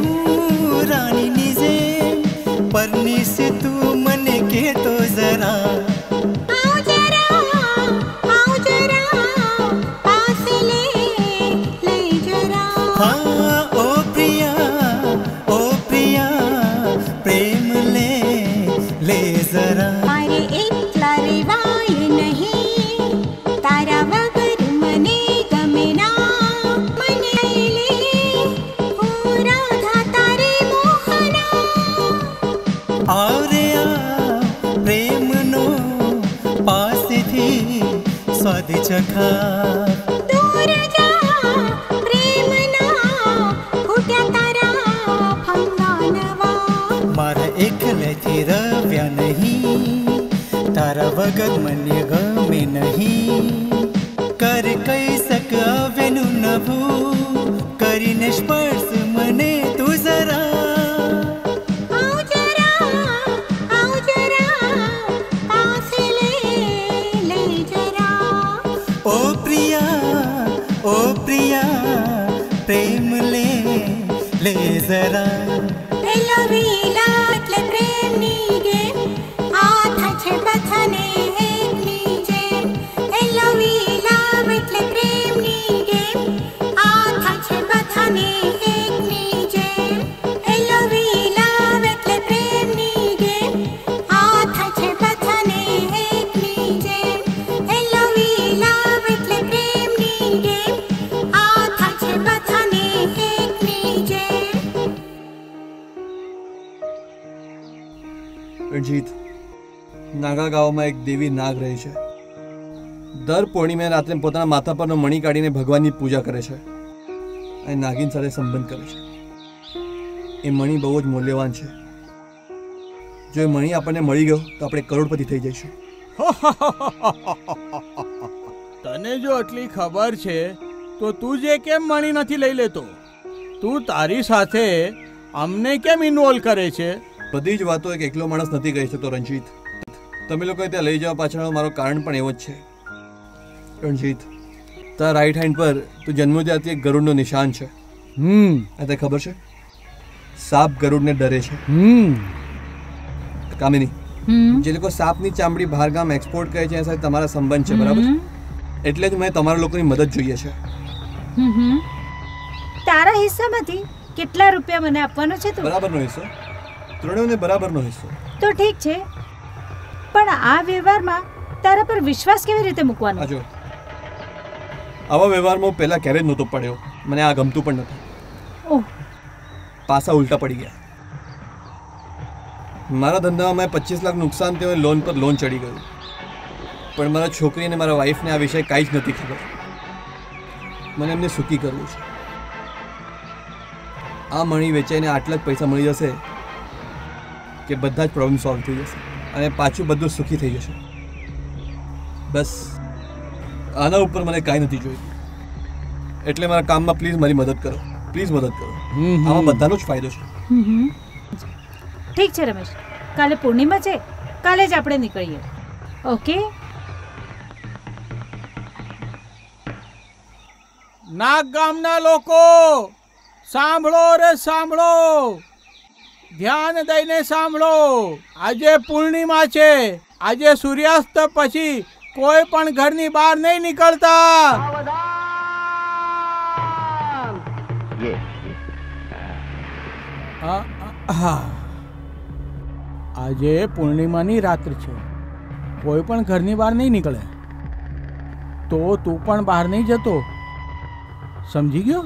हूँ रानी निजे परनी से तू मने के तो जरा आओ जरा पास ले जरा हाँ ओ प्रिया प्रेम ले जरा मारे एकला रेवाय नहीं तारा वगर मने गमे ना मने ले हो राधा तारे मोहना आवरे आ प्रेम नो पास थी स्वाद चखा दूर जा प्रेम ना फूट्या तारा फंगानवा मारा एकल्याची रव्या नहीं तारा वगत मन्य गमे नहीं कर कैसक वेनु नभू करीने स्पर्श मने तू जरा आओ जरा पास ले जरा ओ प्रिया प्रेम ले जरा एलोविलातले प्रेम नीगे आथाचे बथने एक नीजे एलोविलातले प्रेम नीगे आथाचे बथने एक नीजे एलोविलातले प्रेम नीगे आथाचे बथने एक नीजे एलोविलातले प्रेम नीगे आथाचे बथने एक नीजे રણજીત નાગા ગામમાં એક દેવી નાગ રહે છે. દર પૂર્ણિમે રાત્રે પોતાના માથા પરનો મણી કાઢીને ભગવાનની પૂજા કરે છે અને નાગિન સાથે સંબંધ કરે છે. એ મણી બહુ જ મૂલ્યવાન છે. જો એ મણી આપણને મળી ગયો તો આપણે કરોડપતિ થઈ જઈશું. તને જો આટલી ખબર છે તો તું જે કેમ મણી નથી લઈ લેતો? તું તારી સાથે અમને કેમ ઇન્વોલ્વ કરે છે? બધી જ વાતો એક એકલો માણસ નથી કહી શકતો રણજીત. તમે લોકોએ ત્યાં લઈ જવા પાછળનું મારું કારણ પણ એવો જ છે. રણજીત, તારા રાઈટ હેન્ડ પર તું જન્મ ત્યારથી એક ગરુડનું નિશાન છે. આ તને ખબર છે? સાપ ગરુડને ડરે છે. કામિની, જે લોકો સાપની ચામડી બહાર ગામ એક્સપોર્ટ કરે છે એના સાથે તમારા સંબંધ છે, બરાબર? એટલે જ મેં તમારા લોકોની મદદ જોઈએ છે. તારા હિસ્સામાંથી કેટલા રૂપિયા મને આપવાનો છે તું? બરાબરનો હિસ્સો, ત્રણેયને બરાબરનો હિસ્સો. તો ઠીક છે, પણ આ વ્યવહારમાં તારા પર વિશ્વાસ કેવી રીતે મૂકવાનો? જો આવા વ્યવહારમાં હું પહેલાં ક્યારેય જ નહોતો પડ્યો. મને આ ગમતું પણ નથી. ઓહ, પાસા ઉલટા પડી ગયા. મારા ધંધામાં મેં 25 લાખ નુકસાન થયું, લોન પર લોન ચડી ગયું. પણ મારા છોકરી અને મારા વાઈફને આ વિષય કાંઈ જ નથી ખબર. મને એમને સુખી કરવું છે. આ મણી વેચાઈને આટલા જ પૈસા મળી જશે કે બધા જ પ્રોબ્લેમ સોલ્વ થઈ જશે અને પાછું બધું સુખી થઈ જશે. બસ આના ઉપર મને કાંઈ નથી જોઈતું. એટલે મારા કામમાં પ્લીઝ મારી મદદ કરો. પ્લીઝ મદદ કરો. આમાં બધાનો જ ફાયદો છે. ઠીક છે રમેશ, કાલે પૂર્ણિમા છે, કાલે જ આપણે નીકળીએ. ઓકે? નાગ ગામના લોકો સાંભળો રે સાંભળો, ધ્યાન દઈને સાંભળો. આજે પૂર્ણિમા છે. આજે સૂર્યાસ્ત પછી કોઈ પણ ઘરની બહાર નહીં નીકળતા. આજે પૂર્ણિમાની રાત્રિ છે. કોઈ પણ ઘરની બહાર નહીં નીકળે. તો તું પણ બહાર નહીં જતો, સમજી ગયો?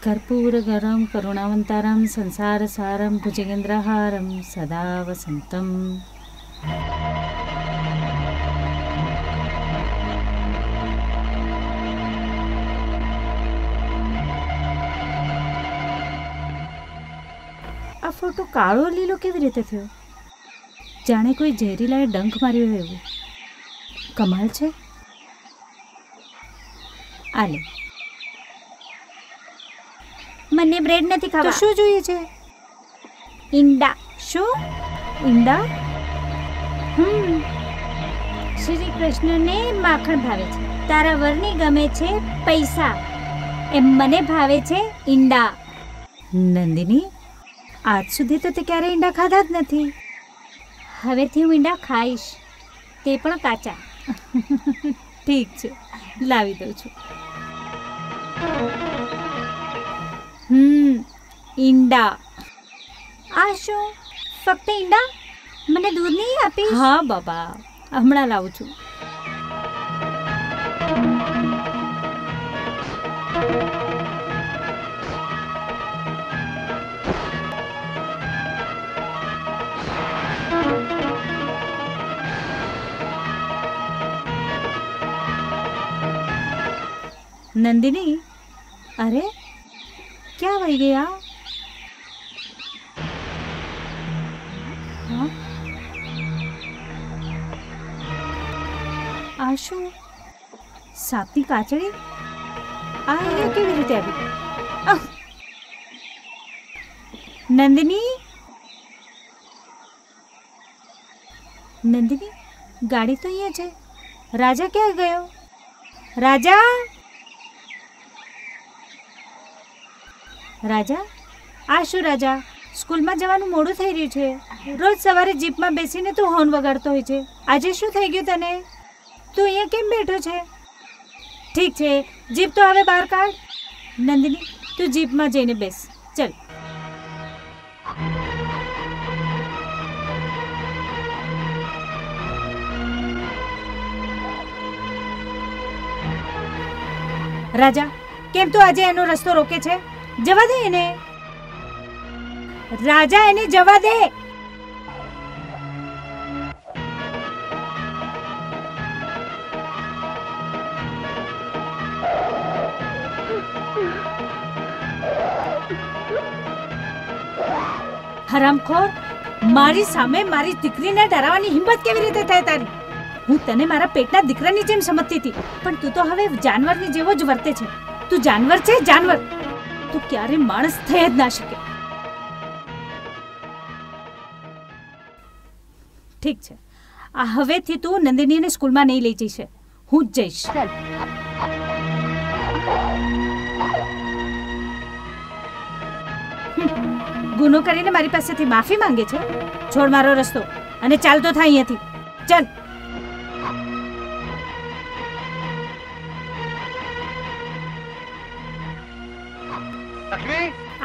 कर्पूरगरं करुणावन्तारं संसारसारं भुजगेन्द्रहारं सदा वसन्तं। આ ફોટો કાળો લીલો કેવી રીતે થયો? જાણે કોઈ ઝેરીલાએ ડંખ માર્યો હોય એવું. કમાલ છે. આલે, મને બ્રેડ નથી તો ખાવા. શું જોઈએ છે? ઈંડા. શું? ઈંડા? શ્રી કૃષ્ણને માખણ ભાવે છે, તારા વરની ગમે છે પૈસા, એમ મને ભાવે છે ઈંડા. નંદિની, આજ સુધી તો તે ક્યારે ઈંડા ખાધા જ નથી. હવેથી હું ઈંડા ખાઈશ, તે પણ કાચા. ઠીક છે, લાવી દઉં છું. ઈંડા. આ શું, ફક્ત ઈંડા? મને દૂધ નહીં આપીશ? હા બાબા, હમણાં લાવું છું. નંદિની, અરે ક્યાં વહી ગયા? હા, આ શું, સાપની કાચડી? આ અહીંયા કેવી રીતે આવી? આહ! નંદિની, નંદિની, ગાડી તો અહીંયા છે. રાજા ક્યાં ગયો? રાજા, રાજા, આ શું રાજા? સ્કૂલમાં જવાનું મોડું થઈ રહ્યું છે. રોજ સવારે જીપમાં બેસીને તું હોર્ન વગાડતો હોય છે. આજે શું થઈ ગયું તને? તું અહીંયા કેમ બેઠો છે? ઠીક છે, જીપ તો હવે બહાર કાઢ. નંદિની, તું જીપમાં જઈને બેસ. ચલ. રાજા, કેમ તું આજે એનો રસ્તો રોકે છે? જવા દે એને. રાજા, એને જવા દે. હરામખોર, મારી સામે મારી દીકરીને ડરાવવાની હિંમત કેવી રીતે થાય તારી? હું તને મારા પેટના દીકરાની જેમ સમજતી હતી, પણ તું તો હવે જાનવરની જેવો જ વર્તે છે. તું જાનવર છે, જાનવર. તું ક્યારે માણસ થઈ જ ના શકે. ઠીક છે, આ હવેથી તું નંદિનીને સ્કૂલમાં નહીં લઈ જઈશ. હું જ જઈશ. ગુનો કરીને મારી પાસેથી માફી માંગે છે. છોડ મારો રસ્તો અને ચાલતો થાય અહીંયાથી. ચાલ.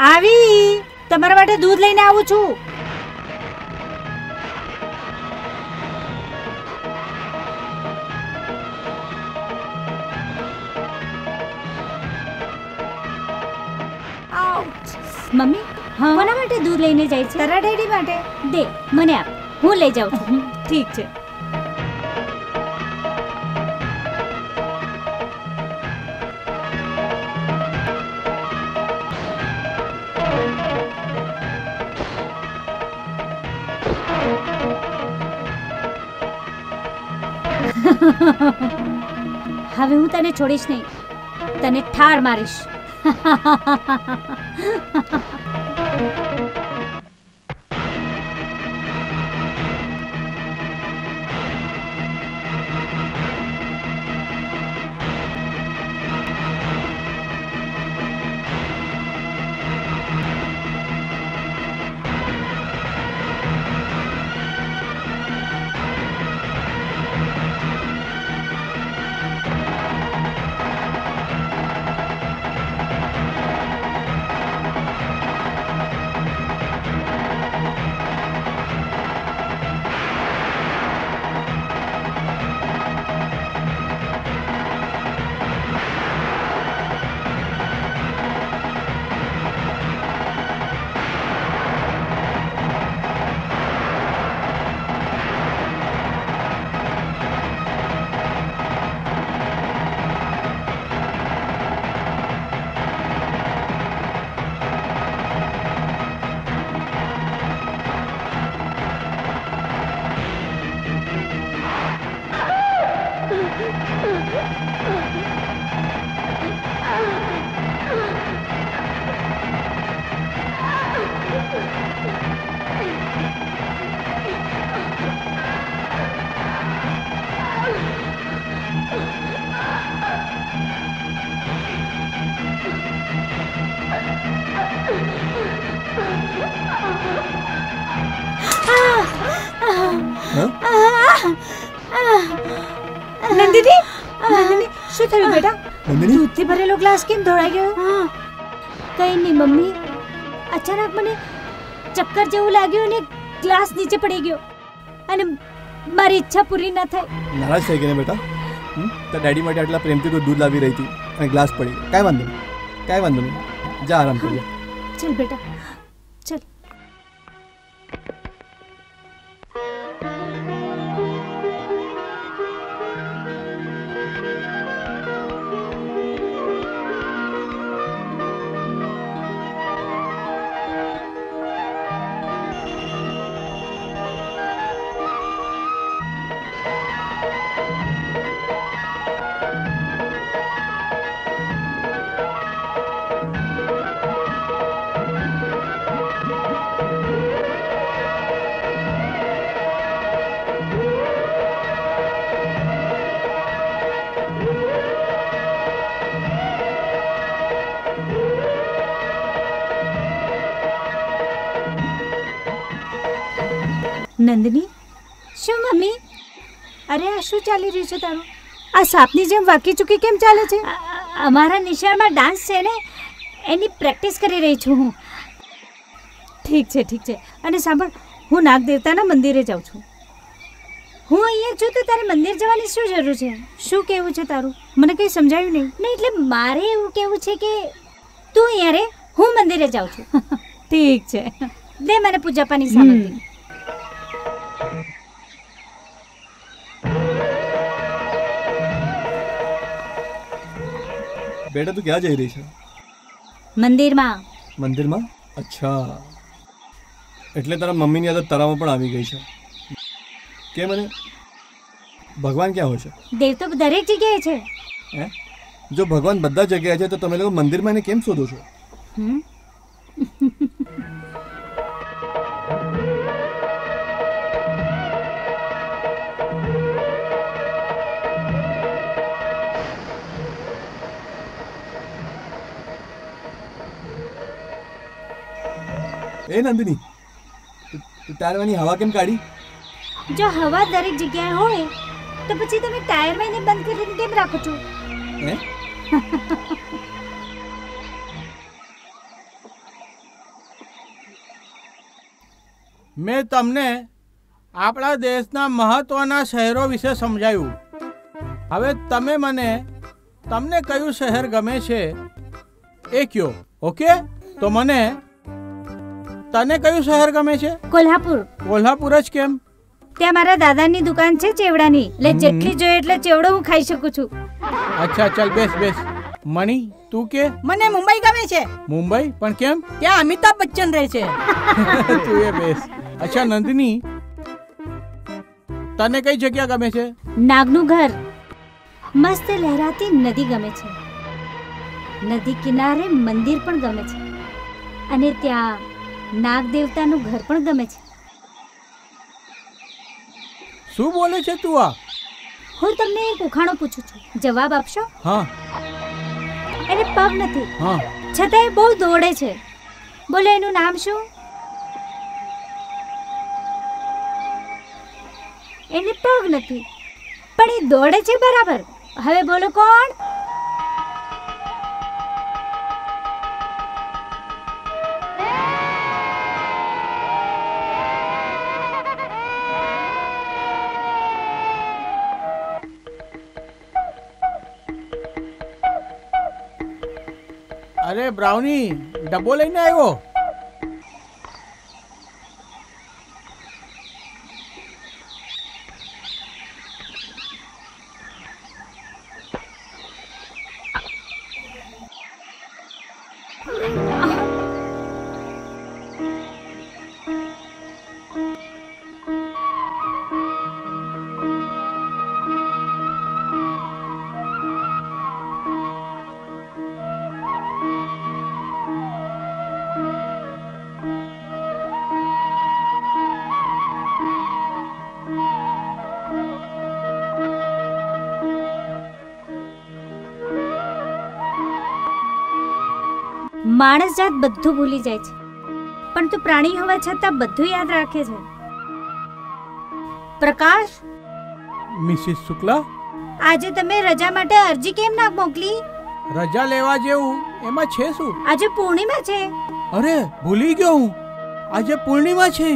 આવી તમારા માટે દૂધ લઈને આવું છું. મમ્મી કોના માટે દૂધ લઈને જાય છે? તારા ડેડી માટે. દે મને આપ, હું લઈ જાઉં છું. ઠીક છે. હવે હું તને છોડીશ નહીં, તને ઠાર મારીશ. નંદિની, નંદિની શું થયું બેટા? નંદિની, દૂધથી ભરેલો ગ્લાસ કેમ ધોળાઈ ગયો? કઈ નહીં મમ્મી, અચાનક મને ચક્કર જેવું લાગ્યું અને ગ્લાસ નીચે પડી ગયો અને મારી ઈચ્છા પૂરી ન થઈ. નારાજ થઈ ગઈ ને બેટા? તો ડેડી માટે આટલા પ્રેમથી તું દૂધ લાવી રહી હતી અને ગ્લાસ પડી ગયો. કાંઈ વાંધો નહીં, કાંઈ વાંધો નહીં, જા આરામ કરજે. ચલ બેટા ચલ. નંદની, શું મમ્મી? અરે આ શું ચાલી રહ્યું છે તારું? આ સાપની જેમ વાકી ચૂકી કેમ ચાલે છે? અમારા નિશાળમાં ડાન્સ છે ને, એની પ્રેક્ટિસ કરી રહી છું હું. ઠીક છે ઠીક છે. અને સાંભળ, હું નાગ દેવતાના મંદિરે જાઉં છું. હું અહીંયા છું તો તારે મંદિર જવાની શું જરૂર છે? શું કહેવું છે તારું? મને કંઈ સમજાયું નહીં. નહીં એટલે મારે એવું કહેવું છે કે તું અહીંયા રે, હું મંદિરે જાઉં છું. ઠીક છે, દે મને પૂજાપાની સામગ્રી. બેટા તું ક્યાં જઈ રહી છે? મંદિરમાં. મંદિરમાં? અચ્છા, એટલે તારા મમ્મીની આદત તારામાં પણ આવી ગઈ છે કે? મને ભગવાન ક્યાં હોય છે? દેવ તો દરેક જગ્યાએ છે. હે? જો ભગવાન બધા જગ્યાએ છે તો તમે લોકો મંદિરમાં એને કેમ શોધો છો? એ નંદિની, ટાયરમાંની હવા કેમ કાઢી? જો હવા દરેક જગ્યાએ હોય તો પછી તમે ટાયરમાં એને બંધ કરીને કેમ રાખો છો? હે? મેં તમને આપણા દેશના મહત્વના શહેરો વિશે સમજાવ્યું. હવે તમે તમને કયું શહેર ગમે છે એ કયો. ઓકે? તો તને કયું શહેર ગમે છે? કોલ્હાપુર. કોલ્હાપુર જ કેમ? ત્યાં મારા દાદાની દુકાન છે ચેવડાની, એટલે જેટલી જોઈએ એટલે ચેવડો હું ખાઈ શકું છું. અચ્છા ચાલ બેસ. મણી તું કે? મને મુંબઈ ગમે છે. મુંબઈ પણ કેમ? ત્યાં અમિતાભ બચ્ચન રહે છે. તું એ બેસ. અચ્છા નંદની, તને કઈ જગ્યા ગમે છે? નાગનું ઘર. મસ્ત લહેરાતી નદી ગમે છે. નદી કિનારે મંદિર પણ ગમે છે, અને ત્યાં નાગ દેવતાનું ઘર પણ ગમે છે. શું બોલે છે તું આ? હું તમને એક ઉખાણો પૂછું છું, જવાબ આપશો? હા. એને પગ નથી, હા, છતાંય બહુ દોડે છે. બોલો એનું નામ શું? એને પગ નથી પણ એ દોડે છે બરાબર. હવે બોલો કોણ? અરે બ્રાઉની, ડબ્બો લઈને આવ્યો. માણસ જાત બધું ભૂલી જાય છે, પરંતુ પ્રાણી હોવા છતાં બધું યાદ રાખે છે. પ્રકાશ, મિસિસ શુક્લા, આજે તમે રજા માટે અરજી કેમ ના મોકલી? રજા લેવા જેવું એમાં છે શું? આજે પૂર્ણિમા છે. અરે ભૂલી ગયો હું, આજે પૂર્ણિમા છે.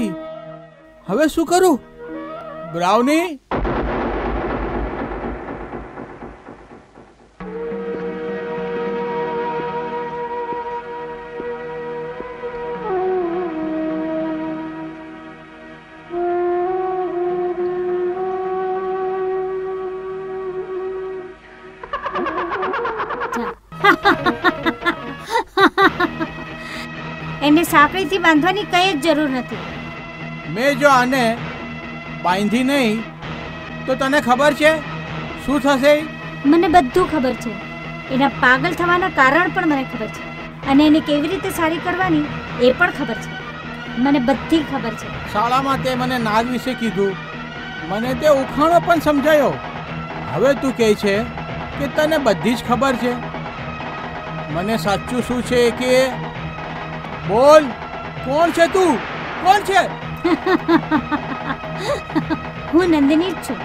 હવે શું કરું? બ્રાઉની, એને સાંકળીથી બાંધવાની કઈ જ જરૂર નથી. મેં જો આને બાંધી નહીં તો તને ખબર છે શું થશે? મને બધું ખબર છે. એના પાગલ થવાના કારણ પણ મને ખબર છે, અને એને કેવી રીતે સારી કરવાની એ પણ ખબર છે. મને બધી ખબર છે. શાળામાં તે મને નાગ વિશે કીધું, મને તે ઉખાણો પણ સમજાયો. હવે તું કહે છે કે તને બધી જ ખબર છે. મને સાચું શું છે કે બોલ, કોણ છે તું? કોણ છે? હું નંદિની જ છું.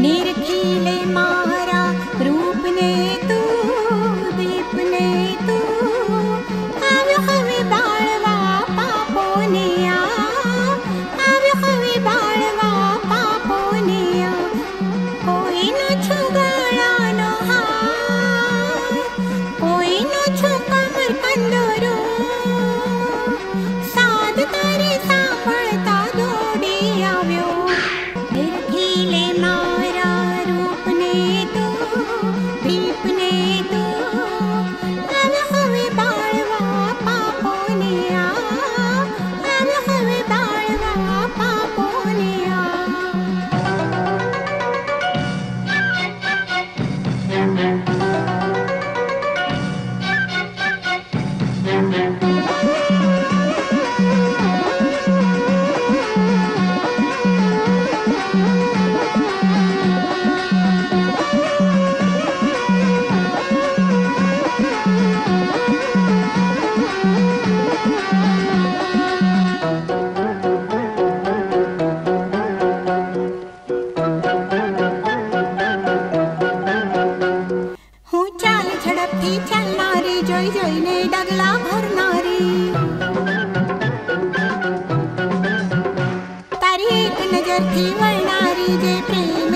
નિરખીલે મારા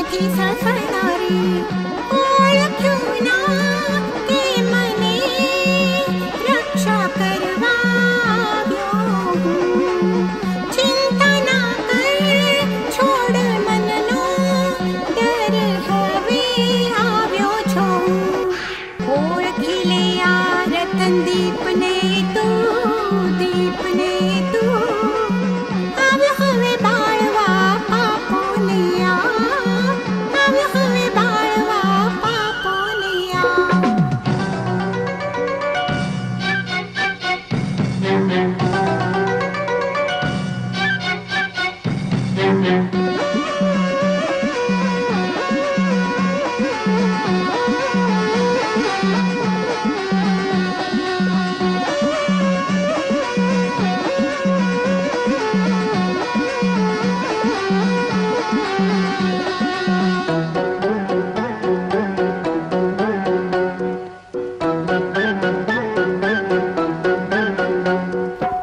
નથી સસનારી ઓળખ્યું ના કે મને રક્ષા કરવા આવ્યો હું. ચિંતા ના કર છોડ મનનો ડર હવે આવ્યો છો હું. ઓળખી લે આ રતનદીપને તું દીપને તું આવ્યો હવે બાળવા પાપોને આવ્યો હવે બાળવા પાપોને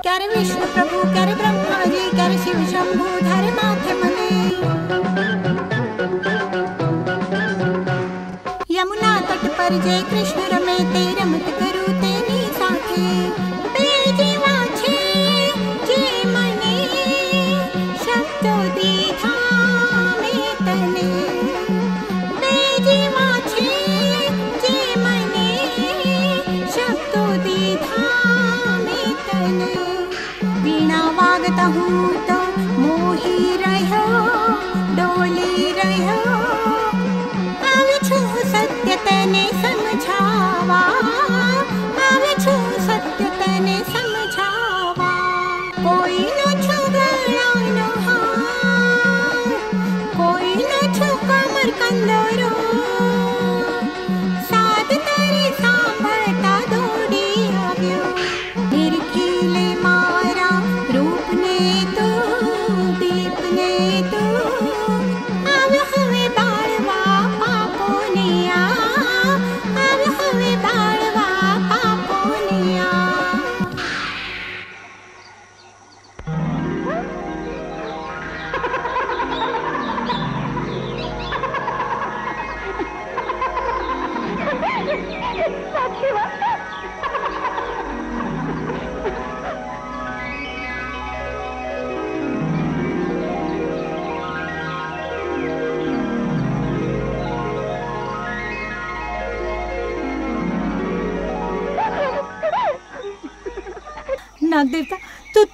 ક્યારે વિષ્ણુ પ્રભુ ક્યારે બ્રહ્માજી ક્યારે શિવ શંભુ ધારે માથે મને યમુના તટ પર જય કૃષ્ણ રમે તે રમત કરું તેની સાથે બે જેવા છે જે મને શબ્દો દીધા મેં તને બે જેવા છે જે મને શબ્દો દીધા મેં તને વીણા વાગતા હું તો મોહી રહ્યો ડોલી રહ્યો આવી છું સત્ય તને સમજાવા આવી છું સત્ય તને સમજાવા કોઈનો છું ગળાનો હાર કોઈનો છું કમર કંદરો સાદ તારી સાંભળતા દોડી આવ્યો નિરખી લે મારા રૂપને તું દીપને તું આવ્યો હવે બાળવા પાપોને આવ્યો હવે બાળવા પાપોને નાગ દેવતા તું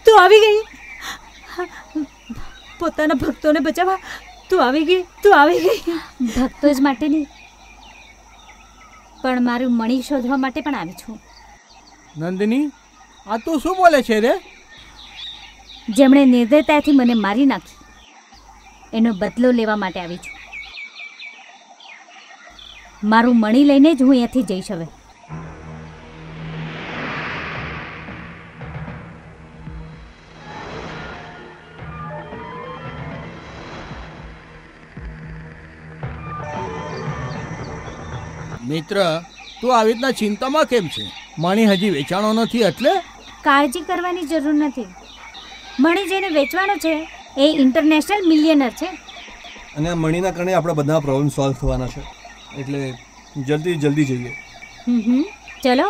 તું આવી ગઈ. પોતાના ભક્તોને બચાવવા તું આવી ગઈ. ભક્તો જ માટે નહીં પણ મારું મણી શોધવા માટે પણ આવી છું. નંદિની આ તું શું બોલે છે રે? જેમણે નિર્દયતાથી મને મારી નાખી એનો બદલો લેવા માટે આવી છું. મારું મણી લઈને જ હું અહીંયાથી જઈશ હવે. મિત્ર તું આવી રીતના ચિંતામાં કેમ છે? મણી હજી વેચાણો નથી એટલે? કાળજી કરવાની જરૂર નથી. મણી જેને વેચવાનો છે એ ઇન્ટરનેશનલ મિલિયનર છે. અને આ મણીના કારણે આપણા બધા પ્રોબ્લેમ સોલ્વ થવાના છે, એટલે જલ્દી જલ્દી જઈએ. ચલો.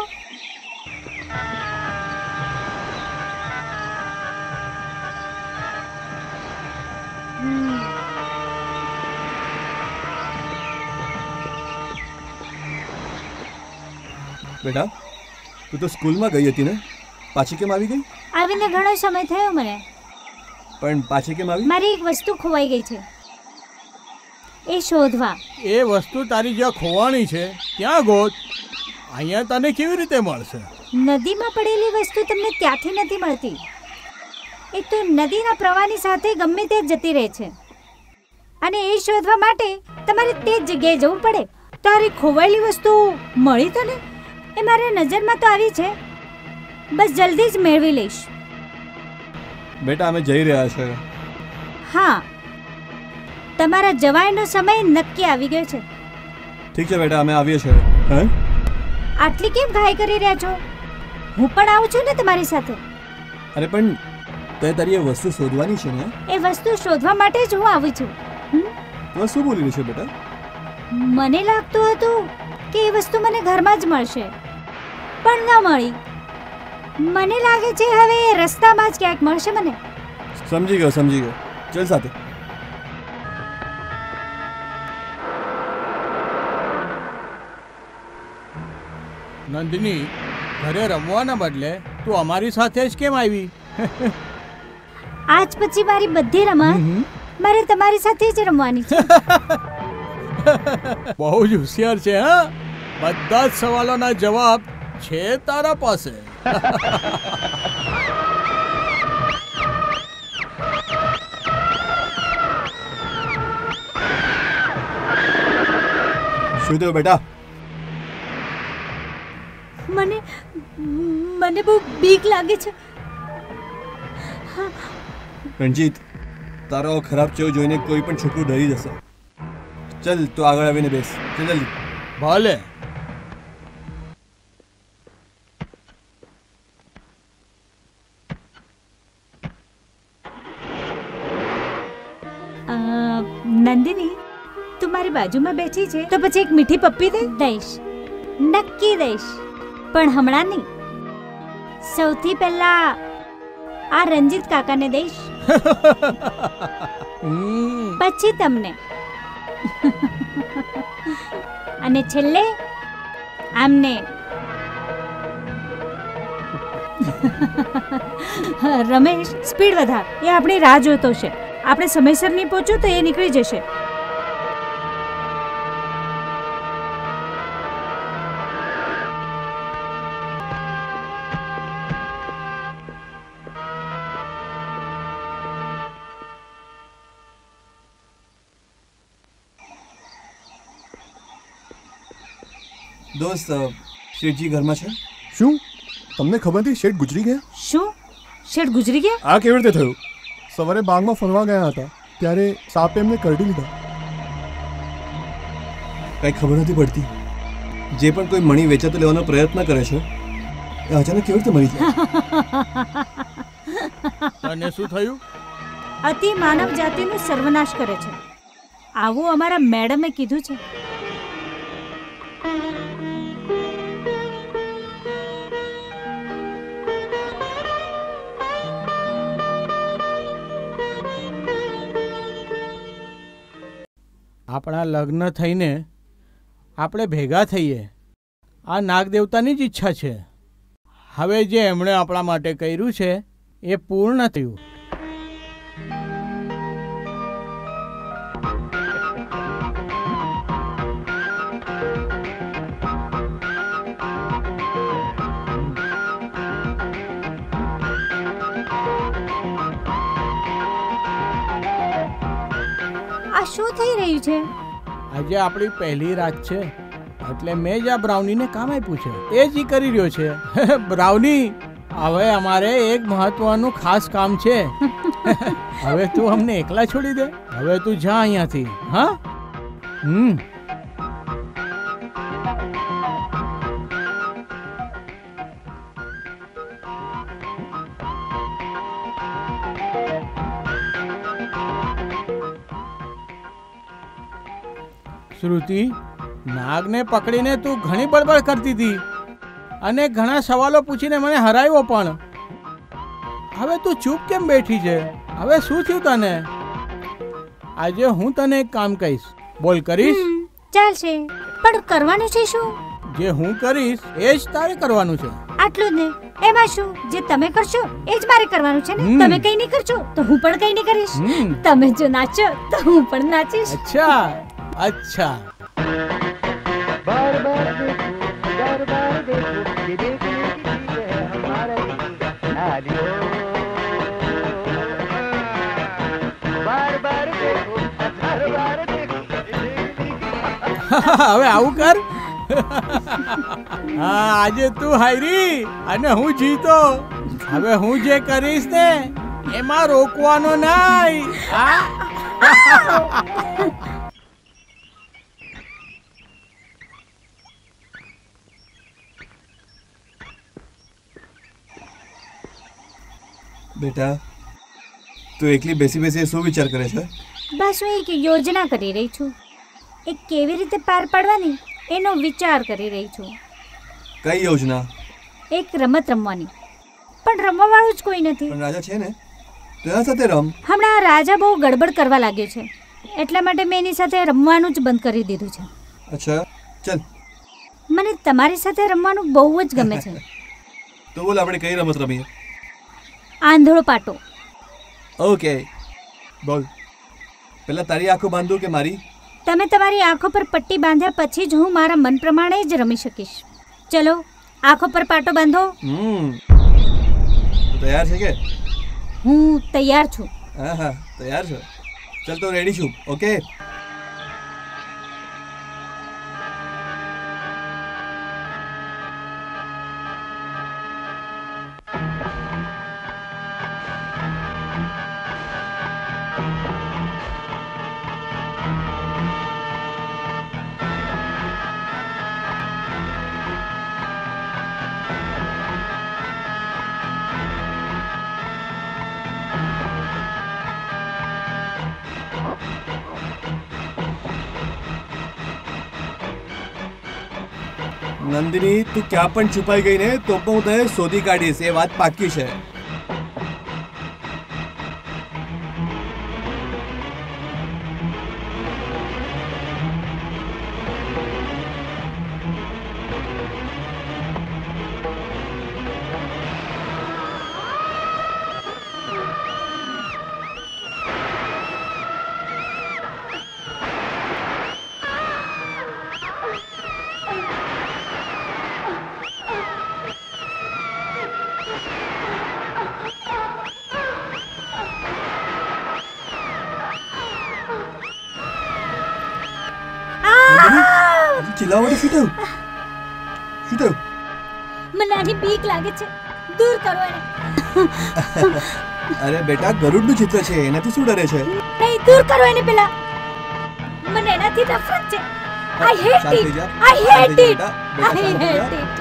બેટા તું તો સ્કૂલમાં ગઈ હતી ને, પાછી કેમ આવી ગઈ? આવીને ઘણો સમય થયો મને. પણ પાછી કેમ આવી? મારી એક વસ્તુ ખોવાઈ ગઈ છે એ શોધવા. એ વસ્તુ તારી જ્યાં ખોવાણી છે ત્યાં ગોત. અહીંયા તને કેવી રીતે મળશે? નદીમાં પડેલી વસ્તુ તમને ત્યાંથી નથી મળતી. એક તો નદીના પ્રવાહની સાથે ગમે તે જતી રહે છે અને એ શોધવા માટે તમારે તે જ જગ્યાએ જવું પડે. તારી ખોવાયેલી વસ્તુ મળી તને? એ મારી નજરમાં તો આવી છે, બસ જલ્દી જ મેળવી લઈશ. બેટા અમે જઈ રહ્યા છે. હા, તમારા જવાનો સમય નક્કી આવી ગયો છે. ઠીક છે બેટા, અમે આવીએ છીએ. હે, આટલી કેમ ઘાઈ કરી રહ્યા છો? હું પણ આવું છું ને તમારી સાથે. અરે પણ તે તારી એ વસ્તુ શોધવાની છે ને? એ વસ્તુ શોધવા માટે જ હું આવી છું. તમે શું બોલી રહી છો બેટા? મને લાગતું હતું કે એ વસ્તુ મને ઘરમાં જ મળશે, પણ ન મળી. મને લાગે છે હવે એ રસ્તામાં જ ક્યાંક મળશે મને. સમજી ગયો ચલ સાથે. નંદિની, ઘરે રમવાના બદલે તું અમારી સાથે જ કેમ આવી? આજ પછી મારી બધી રમત મારે તમારી સાથે જ રમવાની છે. બહુ જ હોશિયાર છે. હા, બધા જ સવાલોના જવાબ છે તારા પાસે. શું થયું બેટા? મને બહુ બીક લાગે છે. રણજીત, તારો ખરાબ ચેવ જોઈને કોઈ પણ છોકરું ડરી જશે. ચલ તું આગળ આવીને બેસ. ચલ જલ્દી. ભલે. નંદિની, તું મારી બાજુમાં બેઠી છે તો પછી એક મીઠી પપ્પી દે. દઈશ, નક્કી દઈશ, પણ હમણાં નહીં. સૌથી પહેલા આ રંજીત કાકાને દઈશ, પછી તમને, અને છેલ્લે આમને. રમેશ, સ્પીડ વધાર, એ આપણી રાહ જોતો છે. આપણે સમયસર નહીં પહોંચ્યું તો એ નીકળી જશે. દોસ્ત, શેઠજી ઘરમાં છે? શું તમને ખબર નથી શેઠ ગુજરી ગયા? શું? શેઠ ગુજરી ગયા? આ કેવી રીતે થયું? સવારે બાગમાં ફરવા ગયા હતા ત્યારે સાપે એમને કરડી લીધા. કઈ ખબર નથી પડતી. જે પણ કોઈ મણી વેચાતો લેવાનો પ્રયત્ન કરે છે એ અચાનક કેવી રીતે મરી જાય? તને શું થયું? અતિ માનવ જાતિનો સર્વનાશ કરે છે, આવું અમારા મેડમે કીધું છે. આપણા લગ્ન થઈને આપણે ભેગા થઈએ, આ નાગદેવતાની જ ઈચ્છા છે. હવે જે એમણે આપણા માટે કર્યું છે એ પૂર્ણ થયું. આ શું થઈ રહ્યું છે? આજે આપણી પહેલી રાત છે એટલે મેં જ આ બ્રાઉનીને કામ આપ્યું છે, એ જ ઈ કરી રહ્યો છે. બ્રાઉની, હવે અમારે એક મહત્વનું ખાસ કામ છે. હવે તું અમને એકલા છોડી દે. હવે તું જા અહીંયાથી. હા. શ્રુતિ, નાગને પકડીને તું ઘણી બળબડ કરતી હતી અને ઘણા સવાલો પૂછીને મને હરાવ્યો, પણ હવે તું ચૂપ કેમ બેઠી છે? હવે શું થયું તને? આજે હું તને એક કામ કહીશ. બોલ, કરીશ? ચાલશે, પણ કરવાનું છે શું? જે હું કરીશ એ જ તારે કરવાનું છે. આટલું જ ને? એમાં શું? જે તમે કરશો એ જ મારે કરવાનું છે ને. તમે કઈ નહીં કરશો તો હું પણ કઈ નહીં કરીશ. તમે જો નાચો તો હું પણ નાચીશ. અચ્છા અચ્છા. बार बार देखो, बार बार देखो, ये देखने की चीज है हमारा आलियो. बार बार देखो, हर बार देखो, હવે આવું કર. હા, આજે તું હારી અને હું જીતો. હવે હું જે કરીશ ને એમાં રોકવાનો નહીં. બેટા, તું એકલી બેસી બેસી શું વિચાર કરે છે? બસ હું એક યોજના કરી રહી છું, એ કેવી રીતે પાર પાડવાની એનો વિચાર કરી રહી છું. કઈ યોજના? એક રમત રમવાની, પણ રમવાવાળું જ કોઈ નથી. પણ રાજા છે ને, તો એના સાથે રમ. હમણાં રાજા બહુ ગડબડ કરવા લાગ્યો છે, એટલા માટે મેં એની સાથે રમવાનું જ બંધ કરી દીધું છે. અચ્છા, ચલ. મને તમારી સાથે રમવાનું બહુ જ ગમે છે. તો બોલ, આપણે કઈ રમત રમીએ? આંધળો પાટો. ઓકે, બોલ. પહેલા તારી આંખો બાંધું કે મારી? તમે તમારી આંખો પર પટ્ટી બાંધ્યા પછી જ હું મારા મન પ્રમાણે જ રમી શકીશ. ચલો, આંખો પર પાટો બાંધો. તૈયાર છે કે? હું તૈયાર છું. હા હા, તૈયાર છો. ચાલ તો રેડી છું. ઓકે. નંદિની, તું ક્યાં પણ છુપાઈ ગઈ ને તો પણ હું તને શોધી કાઢીશ, એ વાત પાકી છે. ચિલ્લાવટ શું થયું? શું થયું? મને આની બીક લાગે છે, દૂર કરો એને. અરે બેટા, ગરુડનું ચિત્ર છે, એનાથી શું ડરે છે? નહીં, દૂર કરો એને પેલા. મને એનાથી નફરત છે. I hate it. I hate it. I hate it.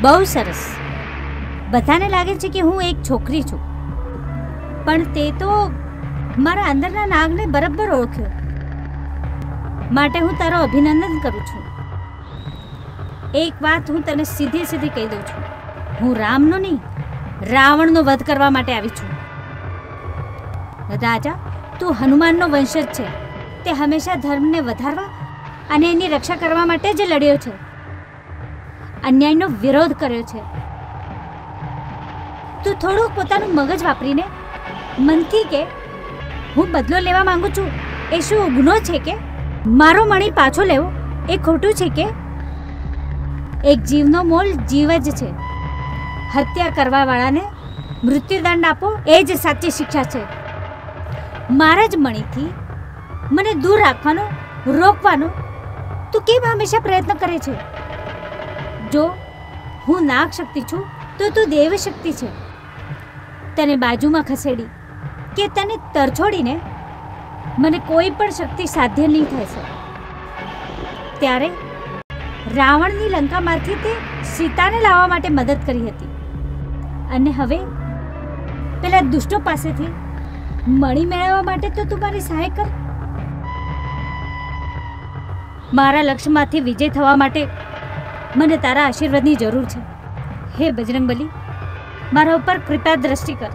બહુ સરસ. બધાને લાગે છે કે હું એક છોકરી છું, પણ તે તો મારા અંદરના નાગને બરાબર ઓળખ્યો, માટે હું તારો અભિનંદન કરું છું. એક વાત હું તને સીધી સીધી કહી દઉં છું, હું રામનો નહીં, રાવણનો વધ કરવા માટે આવી છું. રાજા, તું હનુમાનનો વંશજ છે. તે હંમેશા ધર્મને વધારવા અને એની રક્ષા કરવા માટે જ લડ્યો છે, અન્યાયનો વિરોધ કર્યો છે. તું થોડુંક પોતાનું મગજ વાપરીને મનથી કે હું બદલો લેવા માંગુ છું, એ શું ગુનો છે કે? મારો મણી પાછો લેવો એ ખોટું છે કે? એક જીવનો મોલ જીવ જ છે. હત્યા કરવાવાળાને મૃત્યુદંડ આપો એ જ સાચી શિક્ષા છે. મારા જ મણીથી મને દૂર રાખવાનો, રોકવાનો તું કેમ હંમેશા પ્રયત્ન કરે છે? જો હું નાગ શક્તિ છું તો તું દેવ શક્તિ છે. તને બાજુમાં ખસેડી કે તને તરછોડીને મને કોઈ પણ શક્તિ સાધ્ય નહીં થાય છે. ત્યારે રાવણની લંકામાંથી તે સીતાને લાવવા માટે મદદ કરી હતી, અને હવે પેલા દુષ્ટો પાસેથી મણી મેળવવા માટે તો તું મારી સહાય કર. મારા લક્ષ્યમાંથી વિજય થવા માટે મને તારા આશીર્વાદની જરૂર છે. હે બજરંગબલી, મારા ઉપર કૃપા દ્રષ્ટિ કર.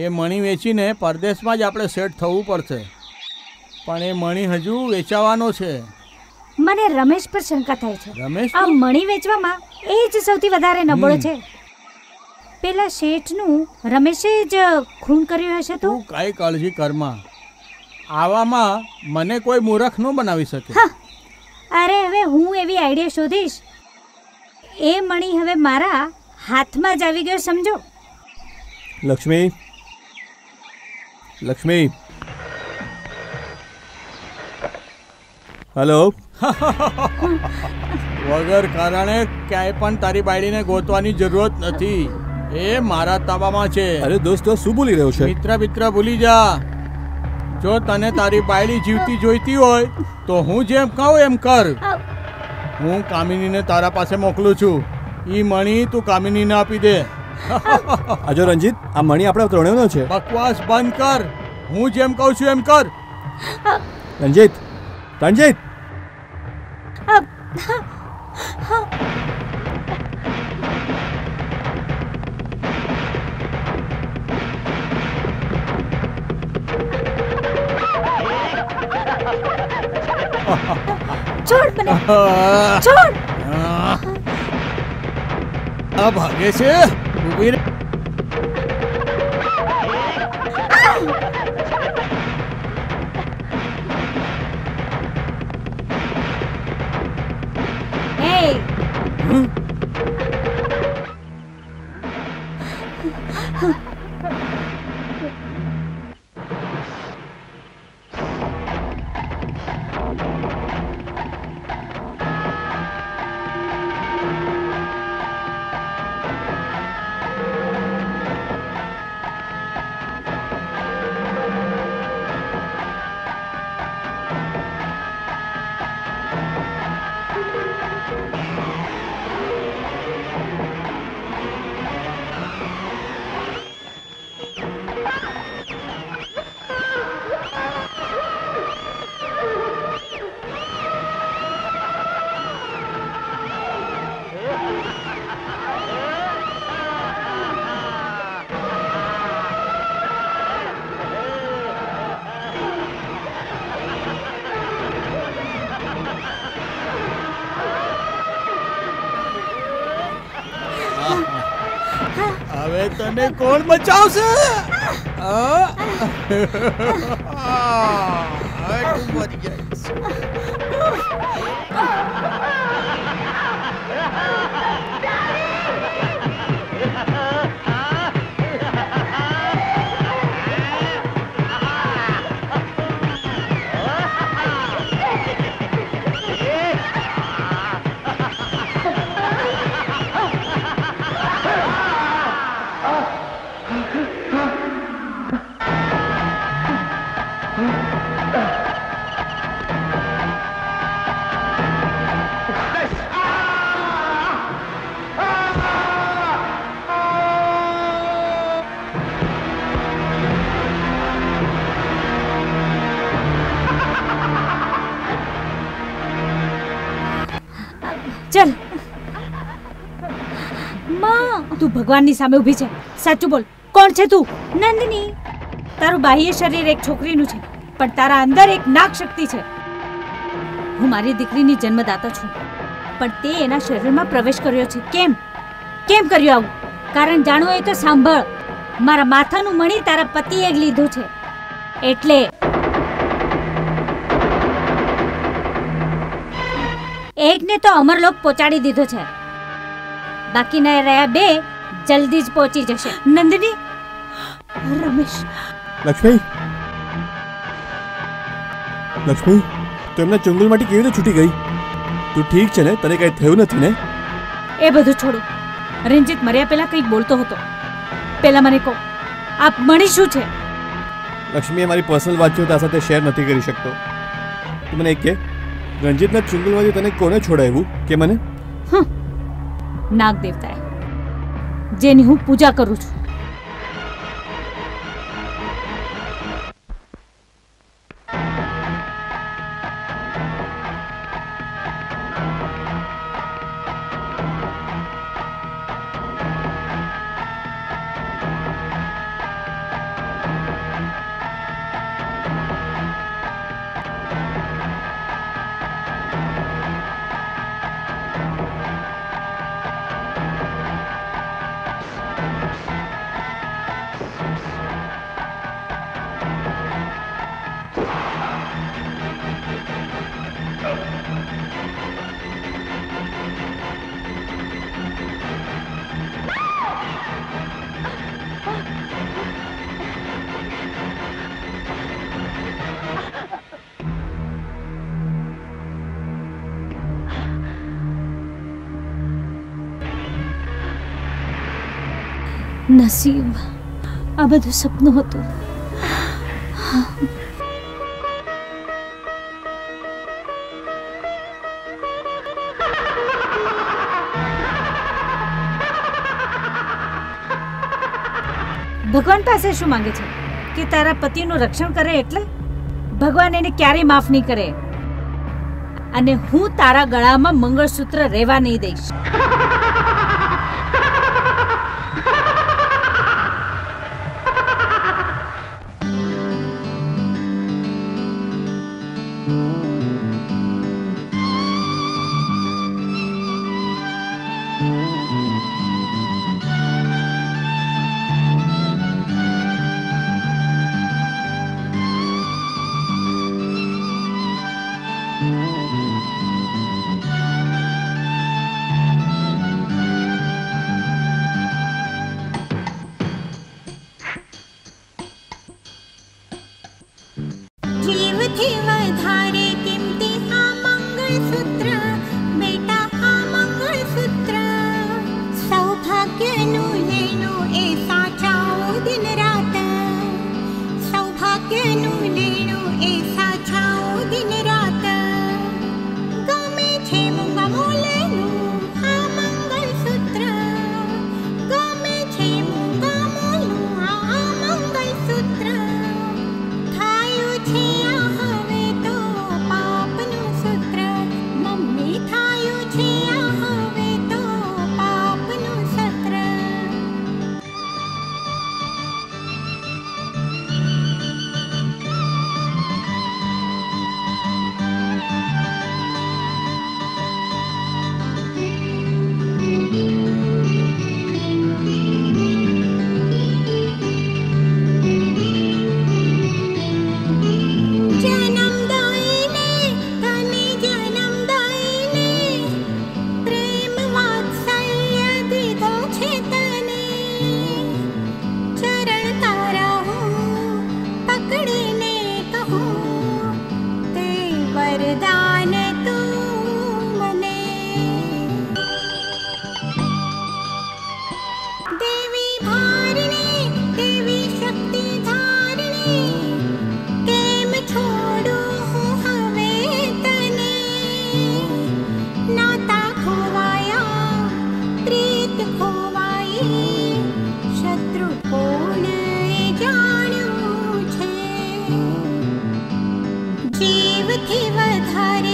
એ મણી વેચીને પરદેશમાં જ આપણે સેટ થવું પડશે, પણ એ મણી હજુ વેચાવાનો છે. મને રમેશ પર શંકા થાય છે. રમેશ? આ મણી વેચવામાં એ જ સૌથી વધારે નબળો છે. પેલા શેઠનું રમેશે જ ખૂન કર્યું હશે તો? કઈ કાળજી કરમાં, આવામાં મને કોઈ મૂર્ખ ન બનાવી શકે. અરે હવે હું એવી આઈડિયા શોધીશ. એ મણી હવે મારા હાથમાં જ આવી ગયો, સમજો. લક્ષ્મી, લક્ષ્મી, હેલો. વગર કારણે ક્યાંય પણ તારી બાયડીને ગોતવાની જરૂરત નથી. એ મારા તાબામાં છે. અરે દોસ્તો, શું બોલી રહ્યો છે? મિત્ર ભૂલી જા. જો તને તારી બાયડી જીવતી જોઈતી હોય તો હું જેમ કહું એમ કર. હું કામિનીને તારા પાસે મોકલું છું. ઈ મણી તું કામિનીને આપી દે. આજો રંજીત, આ મણી આપણા ત્રણેયનો છે. બકવાસ બંધ કર. હું જેમ કહું છું એમ કર. રંજીત, રંજીત. છોડ મને, છોડ. આ ભાગે છે. ઊભી રહે. હવે તને કોણ બચાવશે? તું મરી જઈશ. ચલ માં, તું ભગવાનની સામે ઊભી છે. સાચું બોલ, કોણ છે તું? નંદિની, તારું બાહ્ય શરીર એક છોકરીનું છે, પણ તારા અંદર એક નાગ શક્તિ છે. હું મારી દીકરીની જન્મદાતા છું, પણ તે એના શરીરમાં પ્રવેશ કર્યો છે. કેમ કેમ કર્યો આવું? કારણ જાણવું હોય તો સાંભળ. મારા માથાનું મણી તારા પતિએ લીધું છે, એટલે એકને તો અમરલોક પહોંચાડી દીધો છે, બાકીના રહ્યા બે જલ્દી જ પહોંચી જશે. નંદિની, રમેશ. લક્ષ્મી, લક્ષ્મી, તું એમના ચુંગલમાંથી કેવી રીતે છૂટી ગઈ? તું ઠીક છે ને? તને કંઈ થયું નથી ને? એ બધું છોડો. રંજીત મર્યા પહેલા કંઈક બોલતો હતો. પહેલા મને કહો, આ મણી શું છે? લક્ષ્મી, એ મારી પર્સનલ વાત છે, તારા સાથે શેર નથી કરી શકતો. તું મને એક કે, રંજીતના ચુંગલમાંથી તને કોને છોડાવ્યું કે મને? નાગ દેવતાએ, જેની હું પૂજા કરું છું. નસીબ, આ બધું સપનું હતું. ભગવાન પાસે શું માંગે છે કે તારા પતિનું રક્ષણ કરે? એટલે ભગવાન એને ક્યારેય માફ નહીં કરે. અને હું તારા ગળામાં મંગળસૂત્ર રહેવા નહીં દઈશ. જીવથી વધારે કિંમતી આ મંગળસૂત્ર, બેટા આ મંગળસૂત્ર. સૌભાગ્યનું લેણું એ સાચાઓ દિન રાત, સૌભાગ્યનું લેણું એ સાચાઓ દિન રાત. ગમે છે મૂંગા મોલેનું આ મંગળસૂત્ર, ગમે છે મૂંગા મોલું આ મંગળસૂત્ર. થાયું છે આ હવે તો પાપનું સૂત્ર, મમ્મી થાયું છે આ હવે તો પાપનું સૂત્ર. જન્મદાયીને તને જન્મદાયીને પ્રેમ વાત્સલ્ય દીધો છે તને. ચરણ તારા હું પકડીને કહું, તે વરદાન તું મને. દેવી ભારની, દેવી શક્તિ ધારણી, કેમ છોડું હું હવે તને. નાતા ખોવાયા, પ્રીત ખોવાઈ, શત્રુ કોણ એ જાણ્યું છે. જીવથી વધારે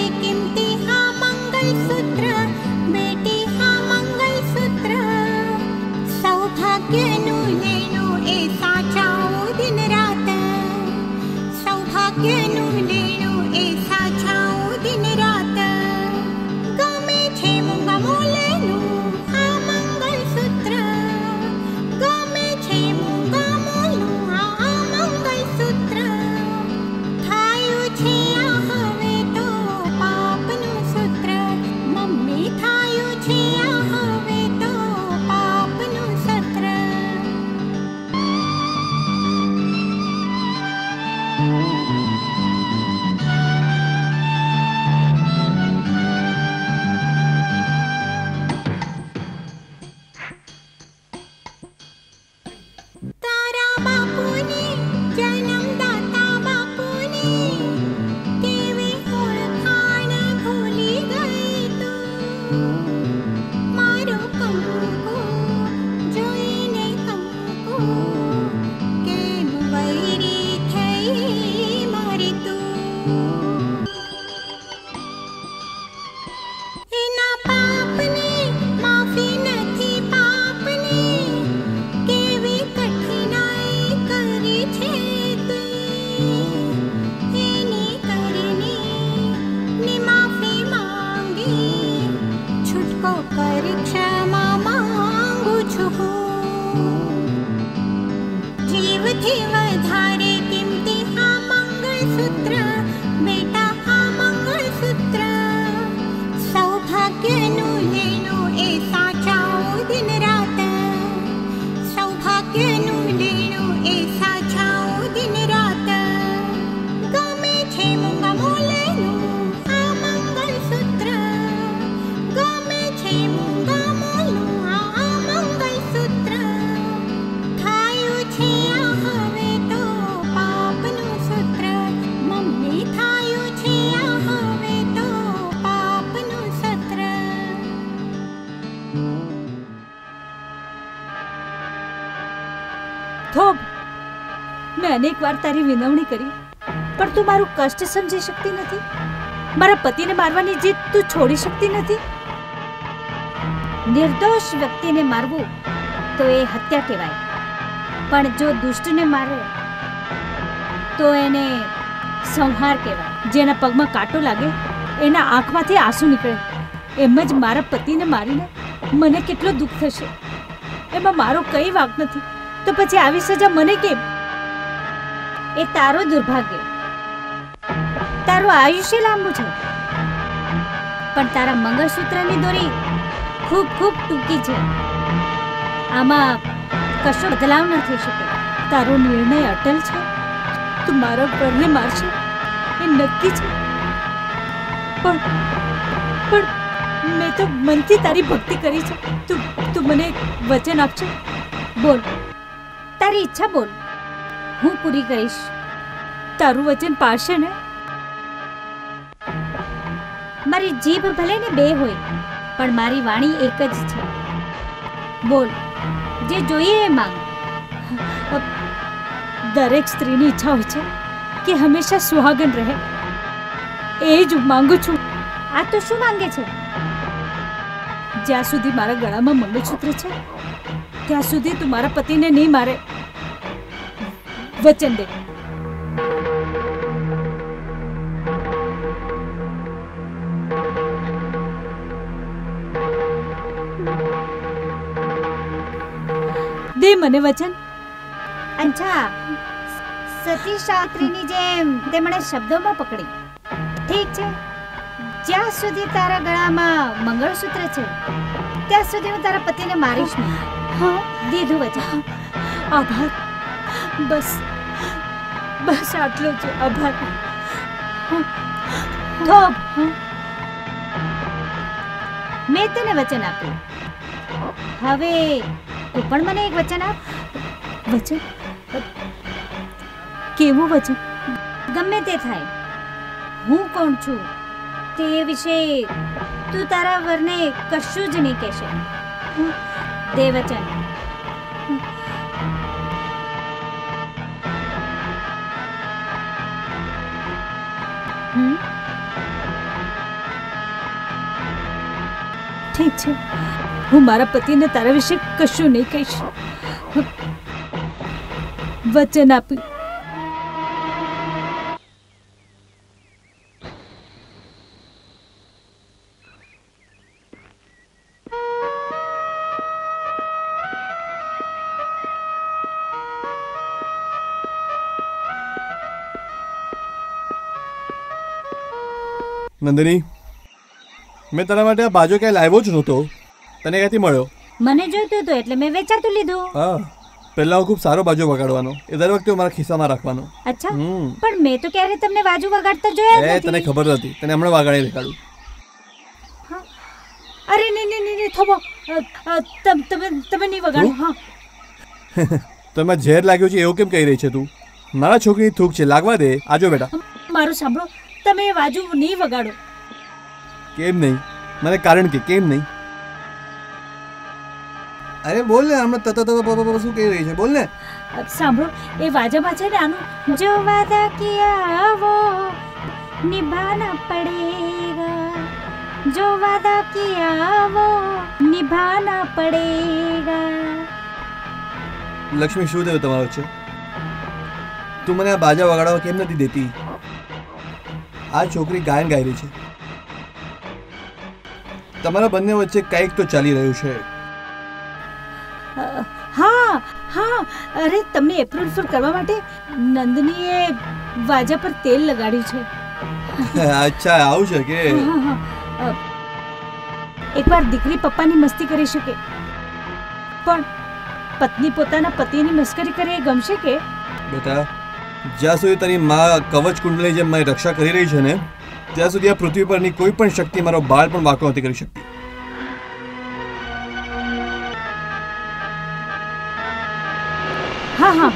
અનેક વાર તારી વિનવણી કરી, પણ તું મારું કષ્ટ સમજી શકતી નથી. મારા પતિને મારવાની જીદ તું છોડી શકતી નથી. નિર્દોષ વ્યક્તિને મારવું તો એ હત્યા કહેવાય, પણ જો દુષ્ટને મારે તો એને સંહાર કહેવાય. જેના પગમાં કાંટો લાગે એના આંખમાંથી આંસુ નીકળે. એમ જ મારા પતિને મારીને મને કેટલો દુઃખ થશે. એમાં મારો કઈ વાંક નથી, તો પછી આવી સજા મને કેમ? એ તારો દુર્ભાગ્ય. તારું આયુષ્ય લાંબુ છે, પણ તારા મંગળસૂત્રની દોરી ખૂબ ખૂબ ટૂંકી છે. આમાં કશો બદલાવ ન થઈ શકે. તારો નિર્ણય અટલ છે. તું મારા પરને મારશે એ નક્કી છે. પણ મેં તો મનથી તારી ભક્તિ કરી છે. તું મને એક વચન આપશે? બોલ, તારી ઈચ્છા બોલ, હું પૂરી કરીશ. તારું વચન પાળશે ને? મારી જીભ ભલે ને બે હોય, પણ મારી વાણી એક જ છે. બોલ, જે જોઈએ એ માંગ. દરેક સ્ત્રીની ઈચ્છા હોય છે કે હંમેશા સુહાગન રહે. એ જ માંગુ છું. આ તો શું માંગે છે? જ્યાં સુધી મારા ગળામાં મંગળસૂત્ર છે ત્યાં સુધી તું મારા પતિને નહીં મારે. વચન દે. દે મને વચન. અચ્છા, સતી શાસ્ત્રીની જેમ તે મને શબ્દોમાં પકડી. ઠીક છે, જ્યાં સુધી તારા ગળામાં મંગળસૂત્ર છે ત્યાં સુધી હું તારા પતિને મારીશ નહીં. હા, દીધું વચન. આભાર. બસ આટલો જ આભાર. થોભ, મેં તને વચન આપ્યું. હવે તું પણ મને એક વચન આપ. વચન? કેવું વચન? ગમે તે થાય, હું કોણ છું તે વિશે તું તારા વરને કશું જ નહીં કહેશે. દે વચન. ઠીક છે, હું મારા પતિને તારા વિશે કશું નહીં કહીશ. વચન આપ્યું. નંદિની, મેં તારા માટે આ બાજો ક્યાંય લાવ્યો જ નહોતો. તને ક્યાંથી મળ્યો? મને જોઈતું હતું એટલે મેં વેચાતું લીધું. હા, પહેલા હું ખૂબ સારો બાજો વગાડવાનો, એ દર વખતે હું મારા ખિસ્સામાં રાખવાનો. અચ્છા, પણ મેં તો ક્યારે તમને બાજુ વગાડતા જોયા એ તને ખબર નથી, તને હમણાં વગાડી દેખાડું. અરે નહીં થોભો, તમે નહીં વગાડો. હા. તો એમાં ઝેર લાગ્યું છે એવું કેમ કહી રહી છે તું? મારા છોકરીની થૂક છે, લાગવા દે. આજો બેટા. મારું સાંભળો, તમે બાજુ નહીં વગાડો. કેમ નહીં? મને કારણ કે કેમ નહીં? અરે બોલ ને, હમણાં શું કહી રહી છે? બોલ ને. સાંભળો, એ વાજામાં છે ને આનું, જો વાદા કિયા વો નિભાના પડેગા, જો વાદા કિયા વો નિભાના પડેગા. લક્ષ્મી, શું થયું તમારો છે? તું મને આ બાજા વગાડવા કેમ નથી દેતી? આ છોકરી ગાયન ગાઈ રહી છે. તમારા બંને વચ્ચે કંઈક તો ચાલી રહ્યું છે. હા, અરે તમને એપ્રિલ ફૂલ કરવા માટે નંદનીએ વાજા પર તેલ લગાડ્યું છે. અચ્છા, આવું છે કે? એકવાર દીકરી પપ્પાની મસ્તી કરી શકે, પણ પત્ની પોતાના પતિની મસ્કરી કરે એ ગમશે કે? બેટા, જ્યાં સુધી તારી માં કવચ કુંડલી જેમ મારી રક્ષા કરી રહી છે ને, ત્યાં સુધી આ પૃથ્વી પરની કોઈ પણ શક્તિ મારો બાળ પણ વાંકો નથી કરી શકતી. હા.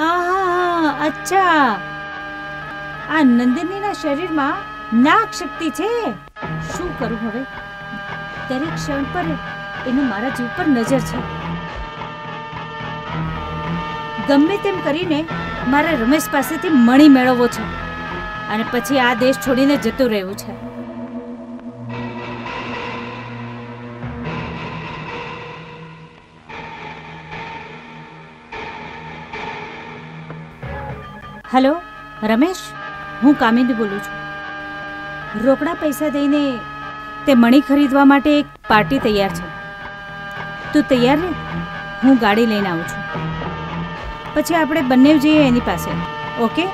આહા, અચ્છા, આ નંદિનીના શરીરમાં નાગ શક્તિ છે. શું કરું હવે? દરેક ક્ષણ પર એનો મારા જીવ પર નજર છે. ગમે તેમ કરીને મારે રમેશ પાસેથી મણી મેળવવો છે અને પછી આ દેશ છોડીને જતું રહેવું છે. હેલો રમેશ, હું કામિની બોલું છું. રોકડા પૈસા દઈને તે મણી ખરીદવા માટે એક પાર્ટી તૈયાર છે. તું તૈયાર રહે, હું ગાડી લઈને આવું છું. પછી આપણે બંને જઈએ એની પાસે. Okay,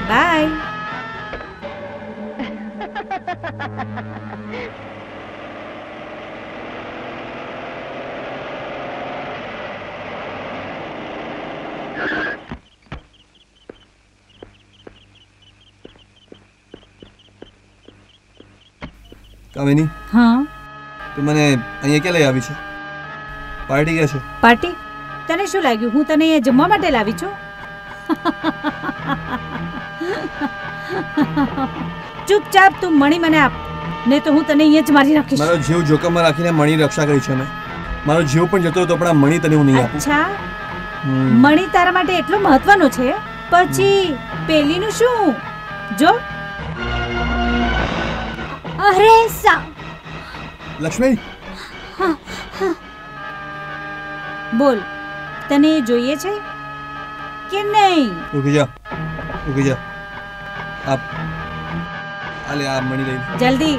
by. કામિની, હા, તું મને અહીંયા ક્યાં લઈ આવી છે? પાર્ટી ક્યાં છે? પાર્ટી? તને શું લાગ્યું હું તને અહીંયા જમવા માટે લાવી છું? ચૂપચાપ તું મણી મને આપ, નહીં તો હું તને અહીંયા જ મારી નાખીશ. મારો જીવ જોખમમાં રાખીને મણી રક્ષા કરી છે મેં. મારો જીવ પણ જતો તો પણ આ મણી તને હું નહીં આપું. અચ્છા, મણી તારા માટે એટલો મહત્વનો છે? પછી પેલીનું શું? જો. અરે સા લક્ષ્મી, બોલ, તને એ જોઈએ છે કે નહીં? ઉભી જા, ઉભી જા. આપ આ લે, આ મણી લઈ જલ્દી.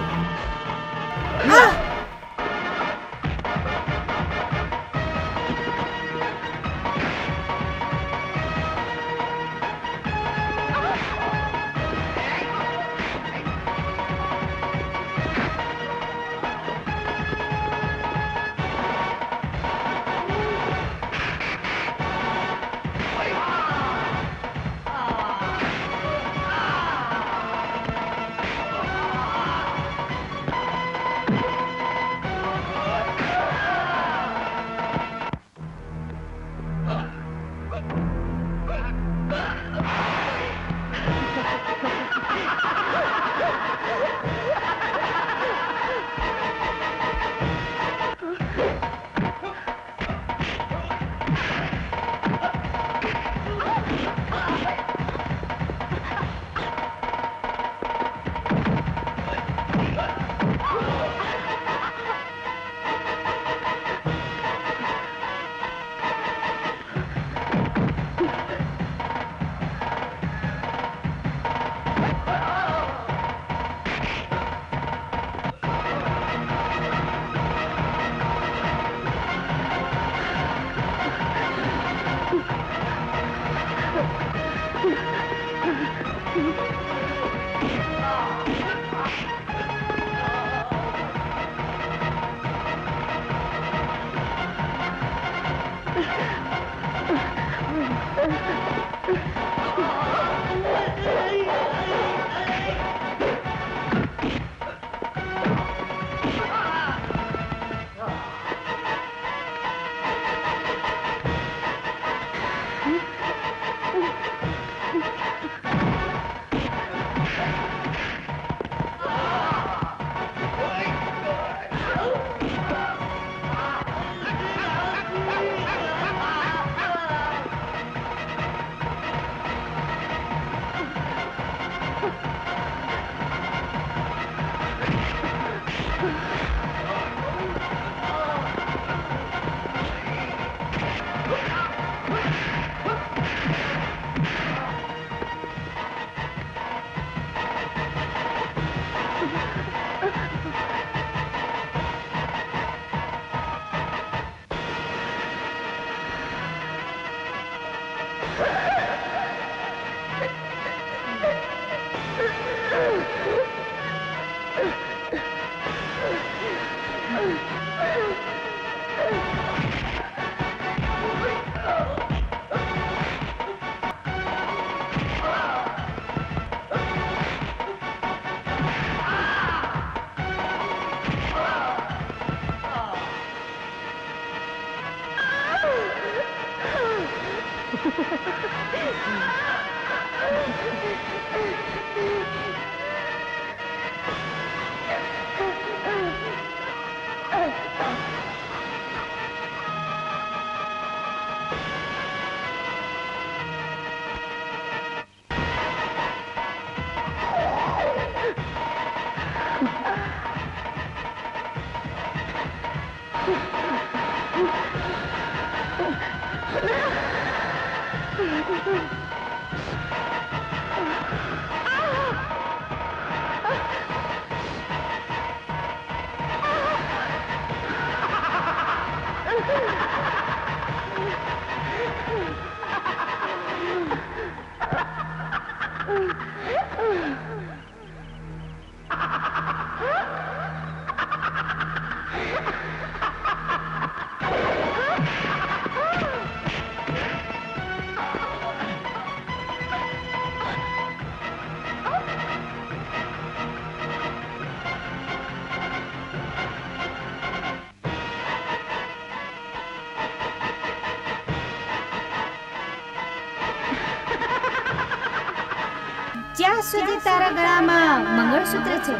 જ્યાં સુધી તારા ગળામાં મંગળસૂત્ર છે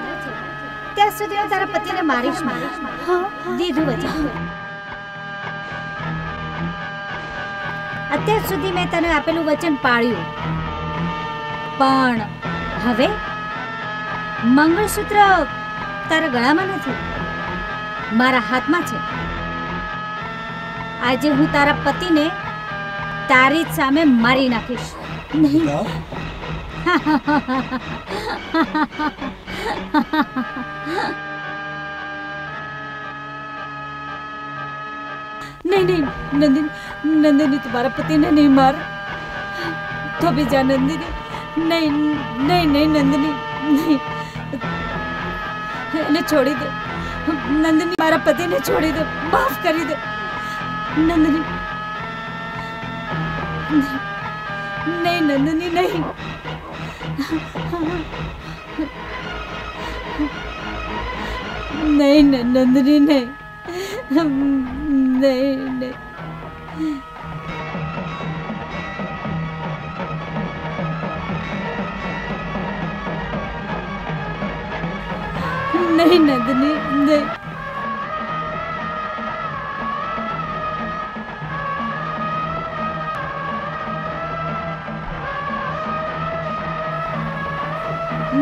ત્યાં સુધી હું તારા પતિને મારીશ નહીં. દીધું વચન. અત્યાર સુધી મેં તને આપેલું વચન પાળ્યું, પણ હવે મંગળસૂત્ર તારા ગળામાં નથી, મારા હાથમાં છે. આજે હું તારા પતિને તારી જ સામે મારી નાખીશ. નહીં नहीं नहीं नंदिनी, नंदिनी तुम्हारा पति ने नहीं मार तो भी जा नंदिनी. नहीं नहीं नहीं नंदिनी नहीं, इन्हें छोड़ी दे नंदिनी, मारा पति ने छोड़ी दे, माफ करी दे नंदिनी. नहीं नंदिनी नहीं, नहीं नंदिनी नहीं, नहीं नहीं. नहीं नंदिनी नहीं.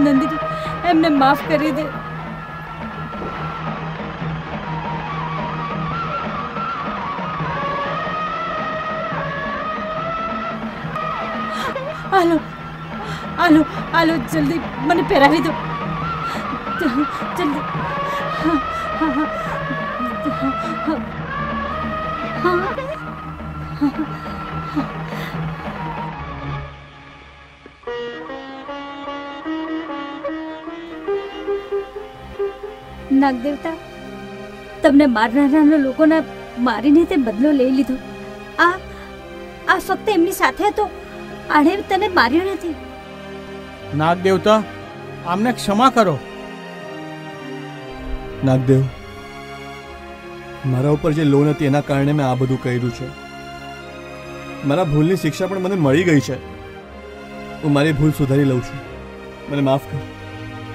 नंदिनी एमने माफ करी दे. आलो आलो आलो जल्दी મને પહેરાવી દો જલ્દી. નાગદેવતા, તમને મારનારા લોકોને મારીને તે બદલો લઈ લીધો. આ ફક્ત એમની સાથે હતો, આણે તને માર્યો નથી. નાગદેવતા, આમને ક્ષમા કરો. નાગદેવ, મારા ઉપર જે લોન હતી એના કારણે મેં આ બધું કર્યું છે. મારા ભૂલની શિક્ષા પણ મને મળી ગઈ છે. હું મારી ભૂલ સુધારી લઉં છું. મને માફ કર,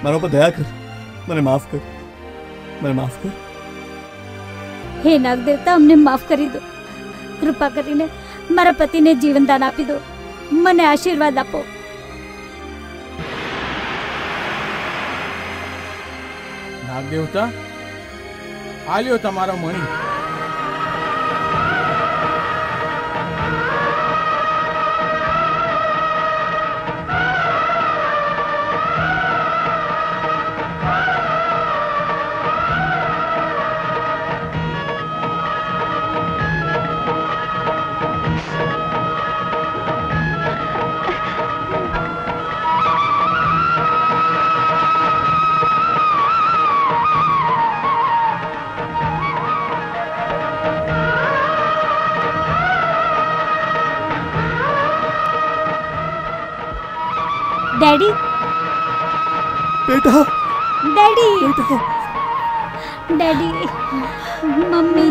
મારા ઉપર દયા કર, મને માફ કર, મને માફ કર. હે નાગદેવતા, અમને માફ કરી દો. કૃપા કરીને મારા પતિને જીવનદાન આપી દો. મને આશીર્વાદ આપો. નાગદેવતા, આ લ્યો તમારો મણી. डैडी, बेटा, डैडी, बेटा, डैडी, मम्मी.